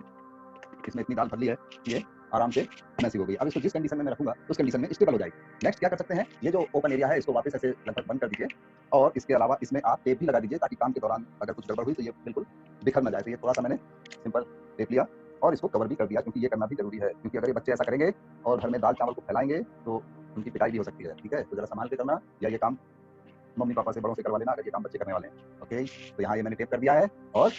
इसमें इतनी दाल भर ली है, ये आराम से मैसी हो गई। अब इसको जिस कंडीशन में मैं रखूंगा उस कंडीशन में स्टेबल हो जाएगी। नेक्स्ट क्या कर सकते हैं, ये जो ओपन एरिया है इसको वापस ऐसे लगभग बंद कर दीजिए, और इसके अलावा इसमें आप टेप भी लगा दीजिए, ताकि काम के दौरान अगर कुछ गड़बड़ हुई तो ये बिल्कुल बिखर ना जाए। तो ये थोड़ा सा मैंने सिंपल टेप लिया और इसको कवर भी कर दिया, क्योंकि ये करना भी जरूरी है, क्योंकि अगर ये बच्चे ऐसा करेंगे और घर में दाल चावल को फैलाएंगे तो उनकी पिटाई भी हो सकती है, ठीक है? तो जरा संभाल के करना, या ये काम मम्मी पापा से, बड़ों से करवा लेना अगर ये काम बच्चे करने वाले हैं। ओके, तो यहाँ ये मैंने टेप कर दिया है, और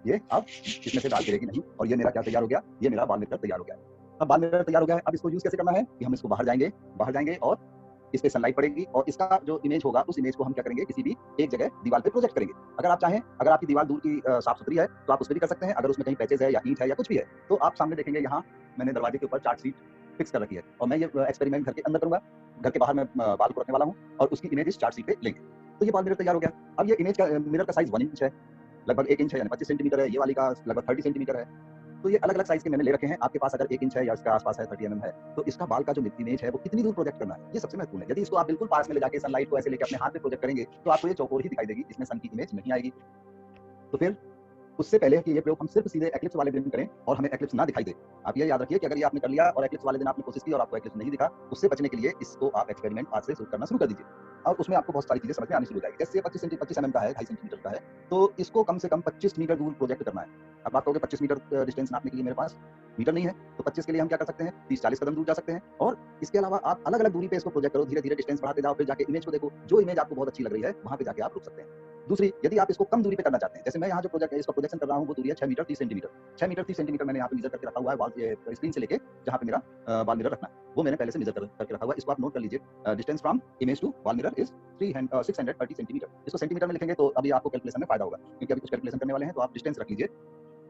ये अब इसमें से दाल गिरेगी नहीं, और ये मेरा क्या तैयार हो गया, ये मेरा बाल मिरर तैयार हो गया। अब बाल मिरर तैयार हो गया है, अब इसको यूज कैसे करना है कि हम इसको बाहर जाएंगे और इस पे सनलाइट पड़ेगी, और इसका जो इमेज होगा उस इमेज को हम क्या करेंगे, किसी भी एक जगह दीवार पे प्रोजेक्ट करेंगे। अगर आप चाहें, अगर आपकी दीवार दूर की साफ सुथरी है तो आप उस पर भी कर सकते हैं। अगर उसमें कहीं पैचेज है या ईंट है या कुछ भी है, तो आप सामने देखेंगे यहाँ मैंने दरवाजे के ऊपर चार्ट शीट फिक्स कर रखी है, और मैं ये एक्सपेरिमेंट घर के अंदर करूंगा। घर के बाहर मैं बाल को रखने वाला हूँ, और उसकी इमेज इस चार्ट शीट पे लेंगे, तो ये बाल मिरर तैयार हो गया। अब ये इमेज का मिरर का साइज 1 इंच है, लगभग 1 इंच है, यानी 25 सेंटीमीटर है। ये वाली का लगभग 30 सेंटीमीटर है। तो ये अलग अलग साइज के मैंने ले रखे हैं। आपके पास अगर 1 इंच है या इसके आसपास है, 30 mm है, तो इसका बाल का जो इमेज है वो कितनी दूर प्रोजेक्ट करना है, ये सबसे महत्वपूर्ण है। यदि इसको आप बिल्कुल पास में ले जाके सनलाइट को ऐसे लेके अपने हाथ पे प्रोजेक्ट करेंगे तो आपको ये चौकोर ही दिखाई देगी, इसमें सन की इमेज नहीं आएगी। तो फिर उससे पहले कि ये प्रयोग हम सिर्फ सीधे एक्लिप्स वाले दिन करें और हमें एक्लिप्स ना दिखाई दे। आप ये याद रखिए कि अगर ये आपने कर लिया और एक्लिप्स वाले दिन आपने कोशिश की और आपको एक्लिप्स नहीं दिखा, उससे बचने के लिए इसको आप एक्सपेरिमेंट आज से शुरू करना शुरू कर दीजिए और उसमें आपको बहुत सारी चीजें समझ में आनी शुरू हो जाएगी। जैसे 25 mm का है, 2.5 सेंटीमीटर का है, तो इसको कम से कम 25 मीटर दूर प्रोजेक्ट करना है। अब बात करोगे 25 मीटर डिस्टेंस नापने के लिए मेरे पास मीटर नहीं है, तो 25 के लिए हम क्या कर सकते हैं, 30-40 कदम दूर जा सकते हैं और इसके अलावा आप अलग-अलग दूरी पे इसको प्रोजेक्ट करो, धीरे-धीरे डिस्टेंस बढ़ाते जाओ, फिर जाके इमेज को देखो, जो इमेज आपको बहुत अच्छी लग रही है, वहाँ पे जाके आप रुक सकते हैं। दूसरी, यदि आप इसको कम दूरी पे करना चाहते हैं, जैसे मैं यहाँ जो प्रोजेक्ट इसका प्रोजेक्शन कर रहा हूँ, वो दूरी है 6 मीटर 30 सेंटीमीटर। 6 मीटर 30 सेंटीमीटर मैंने यहाँ पे मेजर करके रखा हुआ है, वॉल स्क्रीन से लेके जहाँ पे मेरा वॉल मिरर रखना है, वो मैंने पहले से मेजर करके रखा हुआ है। इसको आप नोट कर लीजिए। Distance from image to wall mirror is 630 centimetre. इसको सेंटीमीटर में लिखेंगे तो अभी आपको कैलकुलेशन में फायदा होगा, क्योंकि अभी कुछ कैलकुलेशन करने वाले हैं, तो आप डिस्टेंस रख लीजिए।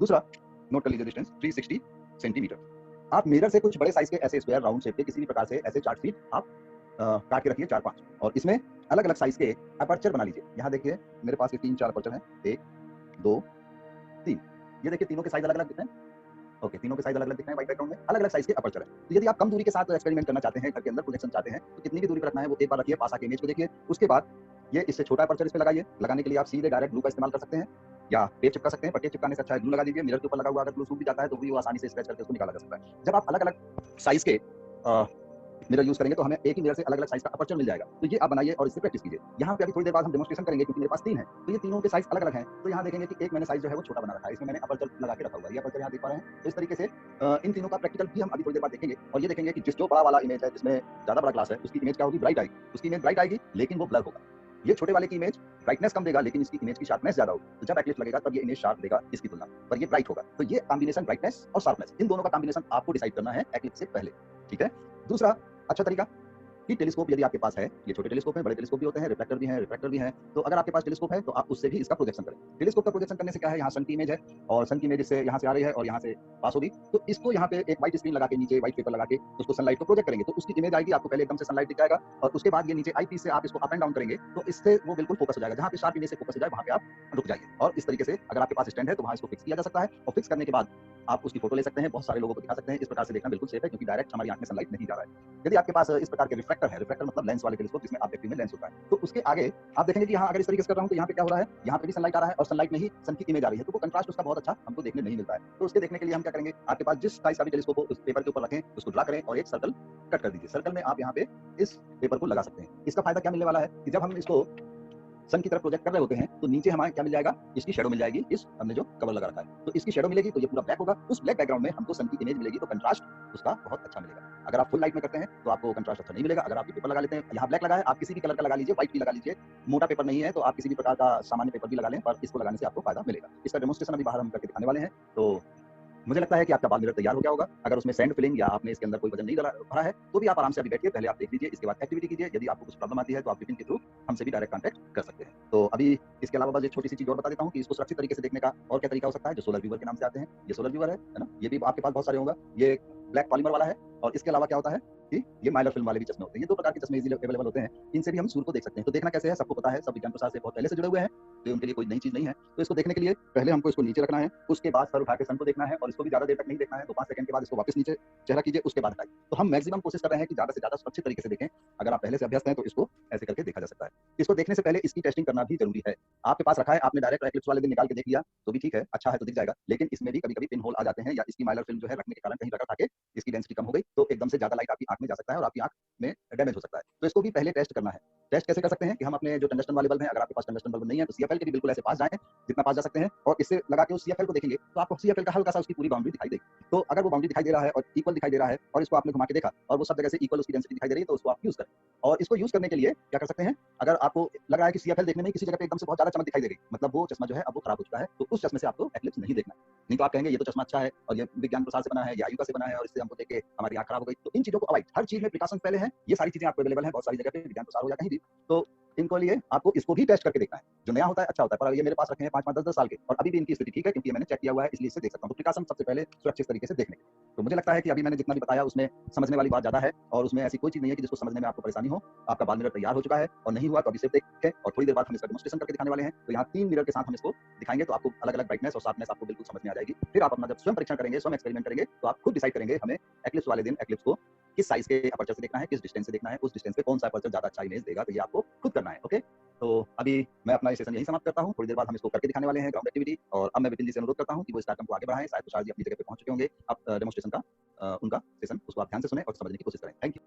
दूसरा, नोट कर लीजिए डिस्टेंस 360 सेंटीमीटर। आप मिरर से कुछ बड़े साइज के ऐसे स्क्वायर राउंड शेप के किसी भी प्रकार से ऐसे चार्ट शीट आप काट के रखिए 4-5 और इसमें अलग-अलग साइज के अपर्चर बना लीजिए। यहाँ देखिए मेरे पास ये 3-4 अपर्चर हैं, 1, 2, 3। ये देखिए तीनों के साइज अलग-अलग दिख रहे हैं। ओके, तीनों के साइज अलग-अलग दिख रहे हैं व्हाइट बैकग्राउंड में, अलग-अलग साइज के अपर्चर हैं। तो यदि आप कम दूरी के साथ एक्सपेरिमेंट करना चाहते हैं, घर के अंदर प्रोजेक्शन चाहते हैं, तो कितनी भी दूरी पर रखना है वो एक बार रखिए, पास आके इमेज को देखिए। उसके बाद ये इससे छोटा अपर्चर इस पे लगाइए। लगाने के लिए आप सीधे डायरेक्ट ग्लू का इस्तेमाल कर सकते हैं या टेप चिपका सकते हैं, पर टेप चिपकाने से अच्छा है ग्लू लगा दीजिए। मिरर के ऊपर लगा हुआ अगर ग्लू सूख भी जाता है तो भी वो आसानी से स्क्रैच करके उसको निकाला जा सकता है। जब आप अलग-अलग साइज के मिरर यूज करेंगे तो हमें एक ही मिरर से अलग-अलग साइज का अपर्चर मिल जाएगा। तो ये आप बनाइए और इससे प्रैक्टिस कीजिए। यहाँ पे अभी थोड़ी देर बाद हम डेमोंस्ट्रेशन करेंगे, क्योंकि मेरे पास 3 है, तो ये तीनों के साइज अलग-अलग हैं। तो यहाँ देखेंगे कि एक मैंने साइज जो है वो छोटा बना रखा है, इसमें मैंने अपर्चर लगा के रखा हुआ है। ये अपर्चर यहाँ देख पा रहे हैं। तो इस तरीके से इन तीनों का प्रैक्टिकल भी हम अभी थोड़ी देर बाद देखेंगे और ये देखेंगे कि जो बड़ा वाला इमेज है, जिसमें ज़्यादा बड़ा ग्लास है, उसकी इमेज क्या होगी, ब्राइट आएगी। उसकी इमेज ब्राइट आएगी, लेकिन वो ब्लर होगा। ये छोटे वाले की इमेज ब्राइटनेस कम देगा, लेकिन इसकी इमेज की शार्पनेस ज़्यादा होगी। तो जब एक्लिप्स लगेगा तब ये इमेज शार्प देगा इसकी तुलना, पर ये ब्राइट होगा। तो ये कॉम्बिनेशन ब्राइटनेस और शार्पनेस, इन दोनों का कॉम्बिनेशन आपको डिसाइड करना है एक्लिप्स से पहले, ठीक है। दूसरा अच्छा तरीका कि टेलीस्कोप यदि आपके पास है, ये छोटे टेलीस्कोप हैं, बड़े टेलीस्कोप भी होते हैं, रिफ्लेक्टर भी हैं, रिफ्रैक्टर भी हैं। तो अगर आपके पास टेलीस्कोप है तो आप उससे भी इसका प्रोजेक्शन करें। टेलीस्कोप का प्रोजेक्शन करने से क्या है, यहाँ सन की इमेज है और सन की इमेज इससे यहाँ से आ रही है और यहाँ से पास होगी। तो इसको यहाँ पे एक व्हाइट स्क्रीन लगा के, नीचे व्हाइट पेपर लगा के उसको सनलाइट को प्रोजेक्ट करेंगे, तो उसकी इमेज आएगी। आपको पहले एकदम से सनलाइट दिख जाएगा और उसके बाद ये नीचे आई पीस से आप इसको अप एंड डाउन करेंगे तो इससे वो बिल्कुल फोकस हो जाएगा। जहाँ पे शार्प इमेज से फोकस हो जाए वहाँ पे आप रुक जाइए और इस तरीके से अगर आपके पास स्टैंड है तो वहाँ इसको फिक्स किया जा सकता है और फिक्स करने के बाद आप उसकी फोटो ले सकते हैं, बहुत सारे लोगों को दिखा सकते हैं। इस प्रकार से देखना बिल्कुल सेफ है, क्योंकि डायरेक्ट हमारी आंख में सनलाइट नहीं जा रहा है। यदि आपके पास इस प्रकार के रिफ्रैक्टर है, रिफ्रैक्टर मतलब लेंस वाले टेलीस्कोप जिसमें ऑब्जेक्टिव में लेंस होता है, तो उसके आगे आप देखेंगे कि यहाँ अगर इस तरीके से कर रहा हूँ तो यहाँ पे क्या हो रहा है, यहाँ पे भी सनलाइट आ रहा है और सनलाइट में ही सन की इमेज आ रही है, तो वो कंट्रास्ट उसका बहुत अच्छा हमको देखने नहीं मिलता है। तो उसके देखने के लिए हम क्या करेंगे, आपके पास जिस साइज का भी टेलीस्कोप हो उस पेपर के ऊपर रखें, उसको ड्रा करें और एक सर्कल कट कर दीजिए। सर्कल में आप यहाँ पे इस पेपर को लगा सकते हैं। इसका फायदा क्या मिलने वाला है कि जब हम इसको सन की तरफ प्रोजेक्ट कर रहे होते हैं तो नीचे हमारे क्या मिल जाएगा, इसकी शैडो मिल जाएगी। इस हमने जो कवर लगा रखा है तो इसकी शैडो मिलेगी, तो ये पूरा ब्लैक होगा। उस ब्लैक बैकग्राउंड में हमको सन की इमेज मिलेगी, तो कंट्रास्ट उसका बहुत अच्छा मिलेगा। अगर आप फुल लाइट में करते हैं तो आपको कंट्रास्ट अच्छा नहीं मिलेगा। अगर आप ये पेपर लगा लेते हैं, यहाँ ब्लैक लगा है, आप किसी भी कलर का लगा लीजिए, व्हाइट भी लगा लीजिए, मोटा पेपर नहीं है तो आप किसी भी प्रकार का सामान्य पेपर भी लगा लें, पर इसको लगाने से आपको फायदा मिलेगा। इसका डेमोंस्ट्रेशन अभी बाहर हम करके दिखाने वाले हैं। तो मुझे लगता है कि आपका बाल मिरर तैयार हो गया होगा। अगर उसमें सैंड फिलिंग या आपने इसके अंदर कोई वजन नहीं भरा है तो भी आप आराम से अभी बैठिए, पहले आप देख लीजिए, इसके बाद एक्टिविटी कीजिए। यदि आपको कुछ प्रॉब्लम आती है तो आप विपिन के थ्रू हमसे भी डायरेक्ट कॉन्टैक्ट कर सकते हैं। तो अभी इसके अलावा बस एक छोटी सी चीज और बता देता हूँ कि इसको सुरक्षित तरीके से देखने का और क्या तरीका हो सकता है, जो सोलर व्यूअर के नाम से आते हैं। ये सोलर व्यूअर है ना, ये भी आपके पास बहुत सारे होगा। ये ब्लैक पॉलीमर वाला है और इसके अलावा क्या होता है कि ये माइलर फिल्म वाले भी चश्मे होते हैं। ये दो प्रकार के चश्मे इजीली अवेलेबल होते हैं, इनसे भी हम सूर्य को देख सकते हैं। तो देखना कैसे है सबको पता है, सब विज्ञान प्रसार से बहुत पहले से जुड़े हुए हैं, तो उनके लिए कोई नई चीज नहीं है। तो इसको देखने के लिए पहले हमको इसको नीचे रखना है, उसके बाद सर उठा के सन को देखना है और इसको भी ज्यादा देर तक नहीं देखना है। तो 5 सेकंड के बाद इसको वापस नीचे चेहरा कीजिए, उसके बाद हटाइए। तो हम मैक्सिमम कोशिश कर रहे हैं कि ज्यादा से ज्यादा सुरक्षित तरीके से देखें। अगर आप पहले से अभ्यस्त हैं तो इसको ऐसे करके देखा जा सकता है। इसको देखने से पहले इसकी टेस्टिंग करना भी जरूरी है। आपके पास रखा है, आपने डायरेक्ट एक्लिप्स वाले दिन निकाल के देख लिया तो भी ठीक है, अच्छा है तो दिख जाएगा, लेकिन इसमें भी कभी-कभी पिन होल आ जाते हैं या इसकी माइलर फिल्म जो है रखने के कारण कहीं रगड़ खा के इसकी डेंसिटी कम हो गई तो एकदम से ज्यादा लाइट आपकी आंख में जा सकता है और आपकी आंख में डैमेज हो सकता है। तो इसको भी पहले टेस्ट करना है। टेस्ट कैसे कर सकते हैं कि हम अपने जो टंगस्टन वाले बल्ब हैं, अगर आपके पास टंगस्टन बल्ब नहीं है तो सीएफएल के भी बिल्कुल ऐसे पास जाएं जितना पास जा सकते हैं और इससे लगा के उस सीएफएल को देखेंगे तो आपको सीएफएल का हल्का सा उसकी पूरी बाउंड्री दिखाई देगी। तो अगर वो बाउंड्री दिखाई दे रहा है और इक्वल दिखाई दे रहा है और इसको आपने घुमा के देखा और वो सब जगह से इक्वल उसकी डेंसिटी दिखाई दे रही है तो उसको आप यूज करें। और इसको यूज करने के लिए क्या कर सकते हैं, अगर आपको लग रहा है कि सीएफएल देखने में किसी जगह पे एकदम से बहुत ज्यादा चमक दिखाई दे रही, मतलब वो चश्मा जो है अब वो खराब हो चुका है, तो उस चश्मे से आपको एक्लिप्स नहीं देखना। नहीं तो आप कहेंगे ये तो चश्मा अच्छा है और ये विज्ञान प्रसार से बना है या आयुका से बना है और इससे हमको देख के हमारी आंख खराब हो गई। तो इन चीजों को अवॉइड, हर चीज में प्रिकॉशन पहले है। ये सारी चीजें आपको अवेलेबल है बहुत सारी जगह पे, विज्ञान प्रसार हो या कहीं भी। तो इनको लिए आपको इसको भी टेस्ट करके देखना है। जो नया होता है अच्छा होता है, पर ये मेरे पास रखे हैं 5-5, 10-10 साल के और अभी भी इनकी स्थिति ठीक है, क्योंकि मैंने चेक किया हुआ है, इसलिए इससे देख सकता हूं। तो प्रिकॉशन सबसे पहले सुरक्षित तरीके से देखने के। तो मुझे लगता है कि अभी मैंने जितना भी बताया उसमें समझने वाली बात ज्यादा है और उसमें ऐसी कोई चीज नहीं है कि जिसको समझने में आपको परेशानी हो। आपका बाल मिरर तैयार हो चुका है और नहीं हुआ तो अभी सिर्फ देखें और थोड़ी देर बाद हम इसका डेमोंस्ट्रेशन करके दिखाने वाले हैं। तो यहाँ 3 मिरर के साथ हम इसको दिखाएंगे तो आपको अलग-अलग ब्राइटनेस और शार्पनेस आपको बिल्कुल समझ में आ जाएगी। फिर आप अपना जब स्वयं परीक्षण करेंगे, स्वयं एक्सपेरिमेंट करेंगे तो आप खुद डिसाइड करेंगे हमें एक्लिप्स वाले दिन एक्लिप्स को किस साइज के अपर्चर से देखना है, किस डिस्टेंस से देखना है, उस डिस्टेंस पे कौन सा अपर्चर ज़्यादा अच्छा इमेज देगा, तो ये आपको खुद करना है। ओके, तो अभी मैं अपना ये सेशन यहीं समाप्त करता हूँ। थोड़ी देर बाद हम इसको करके दिखाने वाले हैं ग्राउंड एक्टिविटी, और अब मैं विपिन जी से अनुरोध करता हूँ कि वो इस कार्यक्रम को आगे बढ़ाएं। शायद तुषार जी अपनी जगह पे पहुंच चुके होंगे। आप डेमोस्ट्रेशन का उनका सेशन उसको आप ध्यान से सुने और समझने की कोशिश करें। Thank you.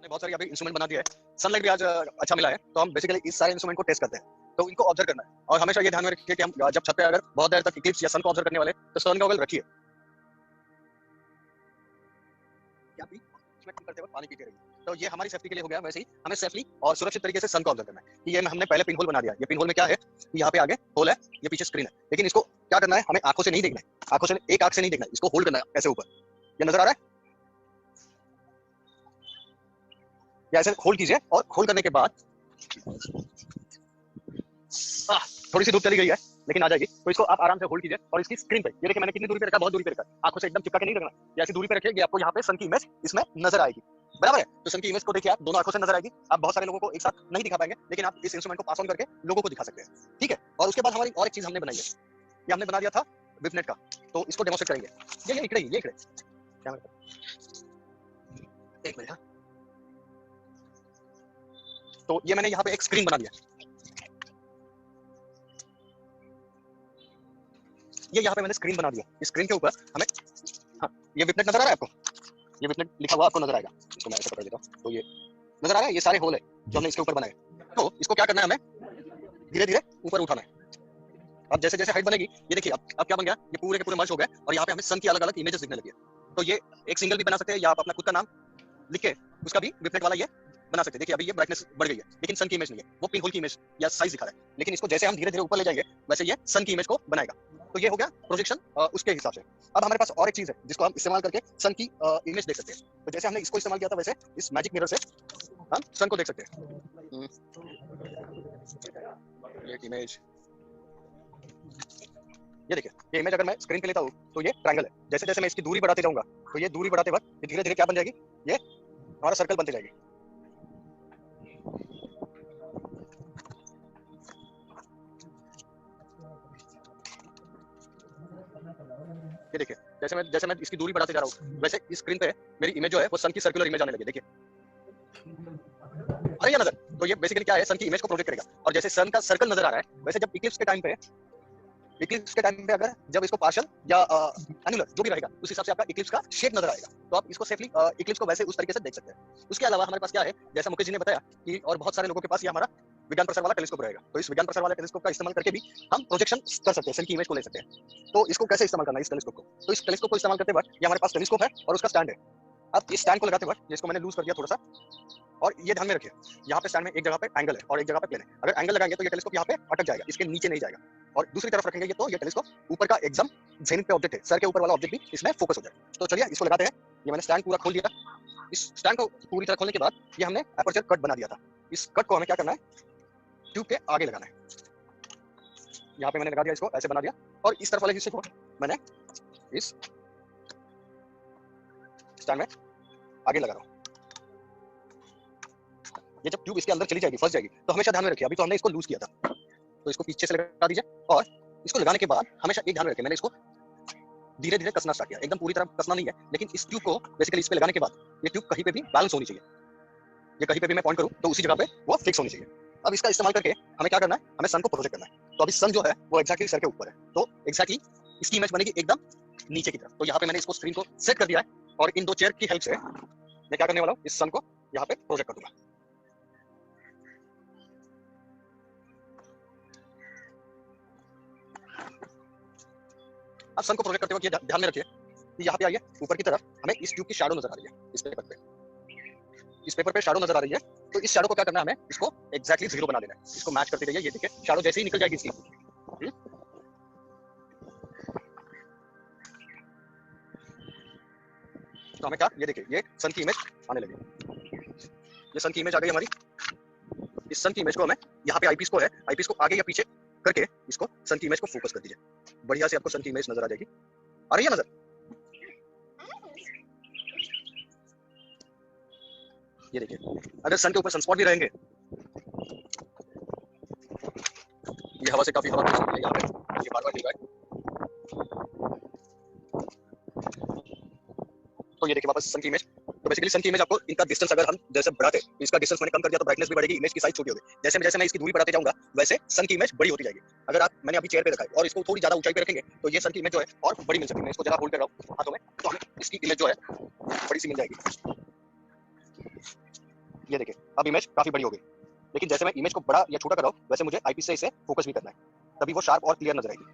बहुत सारी अभी इंस्ट्रूमेंट बना दिया है, सनलाइट भी आज अच्छा मिला है, तो हम बेसिकली इस सारे इंस्ट्रूमेंट को टेस्ट करते हैं। तो इनको ऑब्जर्व करना है और हमेशा ये ध्यान में रखिए कि हम जब छत पे अगर बहुत देर तक इक्लिप्स या सन को ऑब्जर्व करने वाले तो सन का गॉगल रखिए या भी करते वक्त पानी पीते रहिए। तो ये हमारी सेफ्टी के लिए हो गया। वैसे ही हमें सेफली और सुरक्षित तरीके से सन को ऑब्जर्व करना है कि ये हमने पहले पिन होल बना दिया। ये पिन होल में क्या है कि यहाँ पे आगे होल है, ये पीछे स्क्रीन है, लेकिन इसको क्या करना है, हमें आंखों से नहीं देखना है, आंखों से एक आंख से नहीं देखना है, इसको होल्ड करना है ऐसे ऊपर। ये नजर आ रहा है, या ऐसे होल्ड कीजिए और होल्ड करने के बाद थोड़ी सी धूप चली गई है लेकिन आ जाएगी, तो इसको आप आराम से होल्ड कीजिए और इसकी स्क्रीन पे, ये देखिए मैंने कितनी दूरी पे रखा, बहुत दूरी पे रखा, आंखों से एकदम चिपका के नहीं रखना, ये ऐसी दूरी पे रखिए, आपको यहाँ पे सन की इमेज इसमें नजर आएगी। बराबर है, तो सन की इमेज को देखिए आप दोनों आंखों से नजर आएगी। आप बहुत सारे लोगों को एक साथ नहीं दिखा पाएंगे, लेकिन आप इस इंस्ट्रूमेंट को पास ऑन करके लोगों को दिखा सकते हैं। ठीक है, और उसके बाद हमारी और एक चीज हमने बनाई है, ये हमने बना दिया था विपनेट का, तो इसको डेमोस्ट्रेट करेंगे। ये इकड़े कैमरा, एक मिनट। तो ये मैंने यहाँ पे एक स्क्रीन बना दिया, ये यहाँ पे मैंने स्क्रीन बना दिया। इस स्क्रीन के ऊपर हमें, हाँ, ये विपनेट नजर आ रहा है आपको, ये विपनेट लिखा हुआ आपको नजर आएगा। इसको मैं ऐसे पकड़ देता हूँ, तो ये नजर आ रहा है, ये सारे होल है जो हमने इसके ऊपर बनाए। तो इसको क्या करना है, हमें धीरे धीरे ऊपर उठाना है। अब जैसे जैसे हाइट बनेगी, ये देखिए अब क्या बन गया, ये पूरे के पूरे मर्ज हो गए और यहाँ पे हमें सन की अलग अलग इमेजेस दिखने लगी है। तो ये एक सिंगल भी बना सकते हैं या आप अपना खुद का नाम लिख के उसका भी विपनेट वाला ये बना सकते हैं। देखिए अभी ये ब्राइटनेस बढ़ गई है, लेकिन सन की इमेज नहीं है, वो पिन होल की इमेज या साइज दिखा रहा है, लेकिन इसको जैसे हम धीरे धीरे ऊपर ले जाएंगे वैसे ये सन की इमेज को बनाएगा। तो ये हो गया प्रोजेक्शन उसके हिसाब से। अब हमारे पास और एक चीज है जिसको हम इस्तेमाल करके सन की इमेज देख सकते हैं। तो जैसे हमने इसको इस्तेमाल किया था, वैसे इस मैजिक मिरर से हम सन को देख सकते हैं। ये इमेज, ये देखिए, ये इमेज अगर मैं स्क्रीन पे लेता हूँ तो ये ट्रायंगल है। जैसे जैसे मैं इसकी दूरी बढ़ाते जाऊंगा तो ये दूरी बढ़ाते वक्त ये धीरे धीरे क्या बन जाएगी, ये हमारा सर्कल बनते जाएगी। ये देखिए, जैसे मैं इसकी दूरी बढ़ाते जा रहा हूँ वैसे इस स्क्रीन पे मेरी इमेज जो है वो सन की सर्कुलर इमेज आने लगी। देखिए अरे ये नजर, तो ये बेसिकली क्या है, सन की इमेज को प्रोजेक्ट करेगा। और जैसे सन का सर्कल नजर आ रहा है, वैसे जब इक्लिप्स के टाइम पे अगर जब इसको पार्शियल या एनुलर जो भी रहेगा उस हिसाब से आपका इक्लिप्स का शेप नजर आएगा। तो आप इसको सेफली इक्लिप्स को वैसे उस तरीके से देख सकते हैं। उसके अलावा हमारे पास क्या है, जैसा मुकेश जी ने बताया कि और बहुत सारे लोगों के पास ये हमारा विज्ञान प्रसार वाला टेलीस्कोप रहेगा। तो इस विज्ञान प्रसार वाले टेलीस्कोप का इस्तेमाल करके भी हम प्रोजेक्शन कर सकते हैं, सन की इमेज को ले सकते हैं। तो इसको कैसे इस्तेमाल करना है इस टेलीस्कोप को, तो इस टेलीस्कोप को इस्तेमाल करते वक्त ये हमारे पास टेलीस्कोप है और उसका स्टैंड है। अब इस स्टैंड को लगाते वक्त जिसको मैंने लूज कर दिया थोड़ा सा, और ये ध्यान में रखिए यहाँ पे स्टैंड में एक जगह पे एंगल है और एक जगह पे प्लेन है। अगर एंगल लगाएंगे तो ये टेलीस्कोप यहाँ पे अटक जाएगा, इसके नीचे नहीं जाएगा। और दूसरी तरफ रखेंगे ये तो ये टेलीस्कोप ऊपर का एकदम जेनिथ पे ऑब्जेक्ट है, सर के ऊपर वाला ऑब्जेक्ट भी इसमें फोकस हो जाएगा। तो चलिए इसको लगाते हैं। ये मैंने स्टैंड पूरा खोल दिया। इस स्टैंड को पूरी तरह खोलने के बाद ये हमने एपर्चर कट बना दिया था। इस कट को हमें क्या करना है, ट्यूब के आगे लगाना है। यहाँ पे मैंने लगा दिया, इसको ऐसे बना दिया और इस तरफ वाले हिस्से को मैंने इस स्टैंड में आगे लगा रहा हूँ। ये जब ट्यूब इसके अंदर चली जाएगी, फंस जाएगी, तो हमेशा ध्यान में रखिए अभी तो हमने इसको लूज किया था, तो इसको पीछे से लगा दीजिए। और इसको लगाने के बाद हमेशा एक ध्यान में रखिए, मैंने इसको धीरे धीरे कसना स्टार्ट किया। एकदम पूरी तरह कसना नहीं है, लेकिन इस ट्यूब को बेसिकली इस पे लगाने के बाद ये ट्यूब कहीं पे भी बैलेंस होनी चाहिए। ये कहीं पे भी मैं पॉइंट करूँ तो उसी जगह पे वो फिक्स होनी चाहिए। अब इसका इस्तेमाल करके हमें क्या करना है, हमें सन को प्रोजेक्ट करना है। तो अभी सन जो है वो एक्जैक्टली सर के ऊपर है, तो एक्जैक्टली इसकी इमेज बनेगी एकदम नीचे की तरफ। तो यहाँ पे मैंने इसको स्क्रीन को सेट कर दिया है और इन दो चेयर की हेल्प से मैं क्या करने वाला हूँ, इस सन को यहाँ पे प्रोजेक्ट कर दूंगा। अब सन को प्रोजेक्ट करते वक्त ये ध्यान में रखिए कि यहाँ पे आइए ऊपर की तरफ हमें इस ट्यूब की शैडो नजर आ रही है, इस पेपर पे शैडो नजर आ रही है। तो इस शैडो को क्या करना है, हमें इसको एक्जैक्टली 0 बना देना है। इसको मैच करते रहिए, ये देखिए शैडो जैसे ही निकल जाएगी इसकी, तो हमें क्या, ये देखिए ये सन की इमेज आने लगी। ये सन की इमेज आ गई हमारी। इस सन की इमेज को हमें यहाँ पे आईपीस को आगे या पीछे करके इसको सन की इमेज को फोकस कर दीजिए। बढ़िया से आपको सन की इमेज नजर आ जाएगी। आ रही है नजर? ये देखिए, अगर सन के ऊपर सनस्पॉट भी रहेंगे, ये हवा से काफी हवा यहाँ पे ये बार-बार हिल रहा है। तो ये देखिए वापस सन की इमेज। तो बेसिकली सन की इमेज आपको इनका डिस्टेंस अगर हम जैसे बढ़ाते, इसका डिस्टेंस मैंने कम कर दिया तो ब्राइटनेस भी बढ़ेगी, इमेज की साइज छोटी होगी। जैसे मैं इसकी दूरी बढ़ाते जाऊंगा वैसे सन की इमेज बड़ी होती जाएगी। अगर आप मैंने अभी चेयर पे रखा है और इसको थोड़ी ज्यादा ऊंचाई पे रखेंगे तो ये सन की इमेज जो है और बड़ी मिल सकती है। मैं इसको जरा होल्ड कर रहा हूँ हाथों में, तो हमें इसकी इमेज जो है बड़ी सी मिल जाएगी। ये देखिए अब इमेज काफी बड़ी हो गई, लेकिन जैसे मैं इमेज को बड़ा या छोटा कर रहा हूँ वैसे मुझे आईपीस से इसे फोकस भी करना है, तभी वो शार्प और क्लियर नजर आएगी।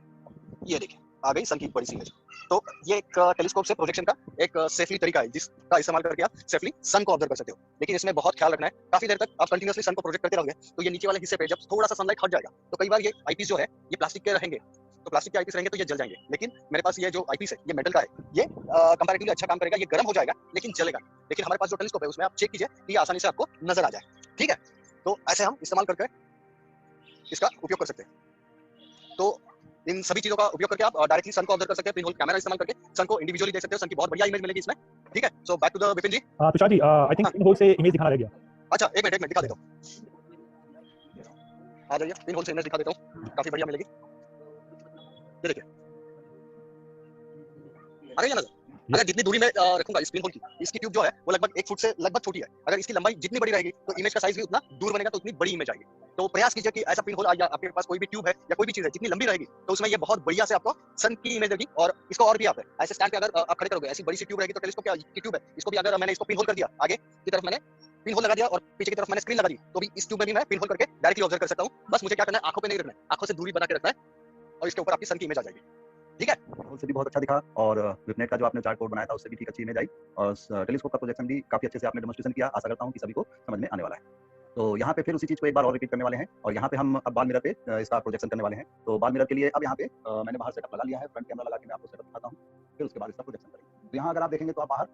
ये देखिए आ गई सन की बड़ी सी इमेज। तो ये एक टेलीस्कोप से प्रोजेक्शन का एक सेफली तरीका है जिसका इस्तेमाल करके आप सेफली सन को ऑब्जर्व कर सकते हो। लेकिन इसमें बहुत ख्याल रखना है, काफी देर तक आप कंटिन्यूअसली सन को प्रोजेक्ट करते रहोगे तो ये नीचे वाले हिस्से पे जब थोड़ा सा सनलाइट हट जाएगा तो कई बार ये आईपीस जो है ये प्लास्टिक के रहेंगे, तो प्लास्टिक के आईपीस रहेंगे तो ये जल जाएंगे। लेकिन मेरे पास ये जो आईपीस है ये मेटल का है, ये कंपैरेटिवली अच्छा काम करेगा, ये गर्म हो जाएगा लेकिन चलेगा। लेकिन हमारे पास जो टेलीस्कोप है उसमें आप चेक कीजिए कि ये आसानी से आपको नजर आ जाए। ठीक है, तो ऐसे हम इस्तेमाल करके इसका उपयोग कर सकते हैं। तो इन सभी चीजों का उपयोग करके आप डायरेक्टली सन को ऑब्जर्व कर सकते हैं, पिन होल कैमरा इस्तेमाल करके सन को इंडिविजुअली देख सकते हो। सन की बहुत बढ़िया इमेज मिलेगी इसमें। ठीक है, so back to the Vipin ji. Tushar ji, I think pin hole से इमेज दिखाना रह गया। अच्छा एक मिनट दिखा देता हूँ, आ जाइए पिन होल से इमेज दिखा देता हूँ, काफी बढ़िया मिलेगी। ये देखिए आ गई है नजर। अगर जितनी दूरी में रखूंगा इस पिन होल की, इसकी ट्यूब जो है वो लगभग 1 फुट से लगभग छोटी है। अगर इसकी लंबाई जितनी बड़ी रहेगी तो इमेज का साइज भी उतना दूर बनेगा, तो उतनी बड़ी इमेज आएगी। तो प्रयास कीजिए कि ऐसा पिन होल या आपके पास कोई भी ट्यूब है या कोई भी चीज है जितनी लंबी रहेगी तो उसमें ये बहुत बढ़िया से आपको सन की इमेज देगी। और इसको और भी आप ऐसे स्टैंड पे अगर आप खड़े करोगे, ऐसी बड़ी सी ट्यूब रहेगी तो टेलीस्कोप की ट्यूब है, इसको भी अगर मैंने इसको पिन होल कर दिया, आगे की तरफ मैंने पिन होल लगा दिया और पीछे की तरफ मैंने स्क्रीन लगा दी, तो भी इस ट्यूब में भी मैं पिन होल करके डायरेक्टली ऑब्जर्व कर सकता हूँ। बस मुझे क्या करना है, आंखों पे नहीं रखना है, आंखों से दूरी बना के रखना है और इसके ऊपर आपकी सन की इमेज आ जाएगी। ठीक है, उससे भी बहुत अच्छा दिखा और विपनेट का जो आपने चार्ट बोर्ड बनाया था उससे भी ठीक अच्छी इमेज आई और टेलीस्कोप का प्रोजेक्शन भी काफी अच्छे से आपने डेमोंस्ट्रेशन किया। आशा करता हूँ कि सभी को समझ में आने वाला है। तो यहाँ पे फिर उसी चीज को एक बार और रिपीट करने वाले हैं और यहाँ पे हम अब बाल मिरर पे इसका प्रोजेक्शन करने वाले हैं। तो बाल मिरर के लिए अब यहाँ पे मैंने बाहर सेटअप लगा लिया है, फ्रंट कैमरा लगा के मैं आपको सेटअप दिखाता हूँ, फिर उसके बाद इसका प्रोजेक्शन करेंगे। तो यहाँ अगर आप देखेंगे तो आप बाहर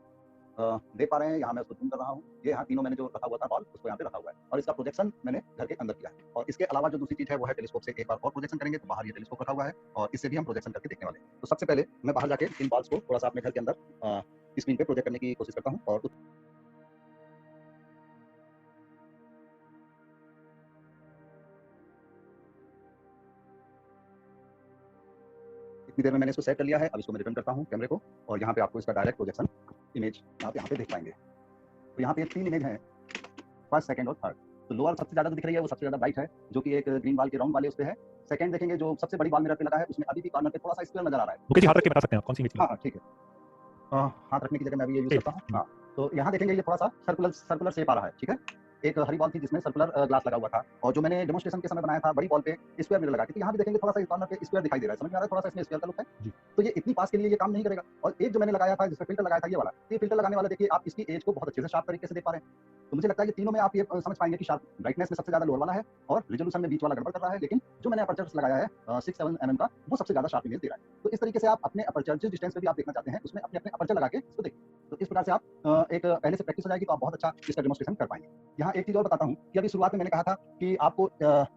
देख पा रहे हैं, यहाँ मैं उसको जूम कर रहा हूँ। ये यहाँ तीनों मैंने जो रखा हुआ था बॉल उसको यहाँ पे रखा हुआ है और इसका प्रोजेक्शन मैंने घर के अंदर किया है। और इसके अलावा जो दूसरी चीज है वो है टेलीस्कोप से एक बार और प्रोजेक्शन करेंगे। तो बाहर ये टेलीस्कोप रखा हुआ है और इससे भी हम प्रोजेक्शन करके देखने वाले हैं। तो सबसे पहले मैं बाहर जाके इन बॉल्स को थोड़ा सा अपने घर के अंदर स्क्रीन पे प्रोजेक्ट करने की कोशिश करता हूँ और इतनी देर में मैंने इसको सेट कर लिया है। अब इसको मैं रिटर्न करता हूँ कैमरे को और यहाँ पे आपको इसका डायरेक्ट प्रोजेक्शन इमेज आप यहाँ पे देख पाएंगे। तो यहाँ पे 3 इमेज हैं, फर्स्ट, सेकंड और थर्ड। तो लोअर सबसे ज्यादा दिख रही है वो सबसे ज्यादा ब्राइट है, जो कि एक ग्रीन बाल के राउंड वाले उस पे है। सेकंड देखेंगे जो सबसे बड़ी बाल मिरर पे लगा है उसमें अभी भी कॉर्नर पे थोड़ा सा स्क्वायर नजर आ रहा है। मुकेश जी, हाथ रख के बता सकते हैं आप कौन सी इमेज? हाँ ठीक है, हाथ रखने की जगह मैं अभी ये यूज करता हूँ। हाँ, तो यहाँ देखेंगे ये थोड़ा सा सर्कुलर शेप आ रहा है। ठीक है, एक हरी बॉल थी जिसमें सर्कुलर ग्लास लगा हुआ था और जो मैंने डेमोंस्ट्रेशन के समय बनाया था बड़ी बॉल पे स्क्वायर मिरर लगा के, तो यहाँ भी देखेंगे थोड़ा सा कॉर्नर पे स्क्वायर दिखाई दे रहा है। समझ में आ रहा है, थोड़ा सा इसमें स्क्वायर का लुक है। तो ये इतनी पास के लिए ये काम नहीं करेगा। और एक जो मैंने लगाया था जिसमें फिल्टर लगाया था ये वाला, ये फिल्टर लगाने वाला देखिए आप इसकी एज को बहुत अच्छे से शार्प तरीके से देख पा रहे हैं। तो मुझे लगता है कि तीनों में आप ये समझ पाएंगे कि शार्प ब्राइटनेस में सबसे ज्यादा लोअर वाला है और रिजोल्यूशन में बीच वाला गड़बड़ कर रहा है, लेकिन जो मैंने अपर्चर लगाया है 6-7 mm का वो सबसे ज्यादा शार्प इमेज दे रहा है। तो इस तरीके से आप अपने अपर्चर जिस डिस्टेंस पे भी आप देखना चाहते हैं उसमें अपने अपने अपर्चर लगा के इसको देखिए। तो इस प्रकार से आप एक पहले से प्रैक्टिस हो जाएगी तो आप बहुत अच्छा इसका डेमोंस्ट्रेशन कर पाएंगे। यहाँ एक चीज और बताता हूँ कि अभी शुरुआत में मैंने कहा था कि आपको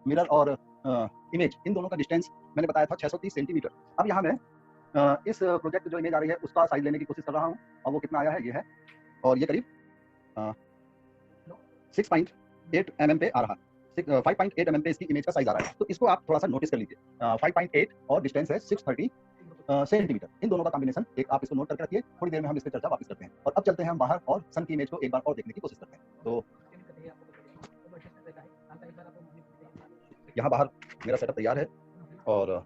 मिरर और इमेज इन दोनों का डिस्टेंस मैंने बताया था 630 सेंटीमीटर। अब यहाँ मैं इस प्रोजेक्ट जो इमेज आ रही है उसका साइज लेने की कोशिश कर रहा हूँ और वो कितना आया है ये है, और ये करीब 6.8 mm पे आ रहा है। 5.8 mm पे इसकी इमेज का साइज आ रहा है। तो इसको आप थोड़ा सा नोटिस कर लीजिए। 5.8 और डिस्टेंस है 630 सेंटीमीटर। इन दोनों का कॉम्बिनेशन एक आप इसको नोट करके रखिए। थोड़ी देर में हम इस पर चर्चा वापस करते हैं और अब चलते हैं हम बाहर और सन की इमेज को एक बार और देखने की कोशिश करते हैं। तो यहाँ बाहर मेरा सेटअप तैयार है और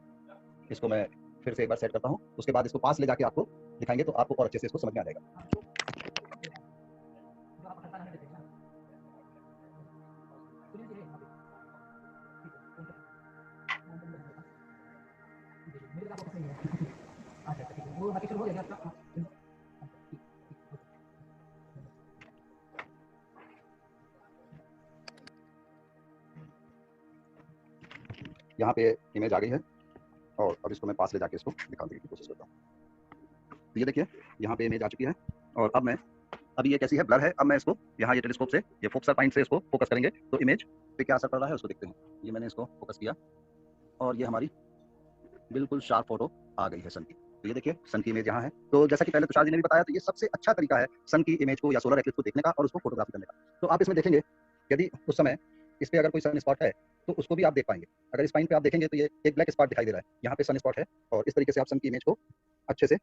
इसको मैं फिर से एक बार सेट करता हूँ। उसके बाद इसको पास ले जाके आपको दिखाएंगे तो आपको और अच्छे से इसको समझ में आ जाएगा। यहाँ पे इमेज आ गई है और अब इसको मैं पास ले जाके इसको दिखाने की कोशिश करता हूँ। तो ये देखिए यहाँ पे इमेज आ चुकी है और अब मैं अभी ये कैसी है, ब्लर है। अब मैं इसको यहाँ ये टेलीस्कोप से ये फोकसर पॉइंट से इसको फोकस करेंगे तो इमेज पे क्या असर पड़ रहा है उसको देखते हैं। ये मैंने इसको फोकस किया और ये हमारी बिल्कुल शार्प फोटो आ गई है सन की। तो ये देखिए सन की इमेज यहाँ है। तो जैसा कि पहले तुषार जी ने भी बताया, तो ये सबसे अच्छा तरीका है सन की इमेज को या सोलर एक्लिप्स को देखने का और उसको फोटोग्राफी करने का। तो आप इसमें देखेंगे यदि उस समय इस पे अगर कोई सन स्पॉट है तो उसको भी आप देख पाएंगे। अगर इस पॉइंट पे आप देखेंगे तो ये एक ब्लैक स्पॉट दिखाई दे रहा है, यहाँ पे सन स्पॉट है और इस तरीके से आप सन की इमेज को अच्छे से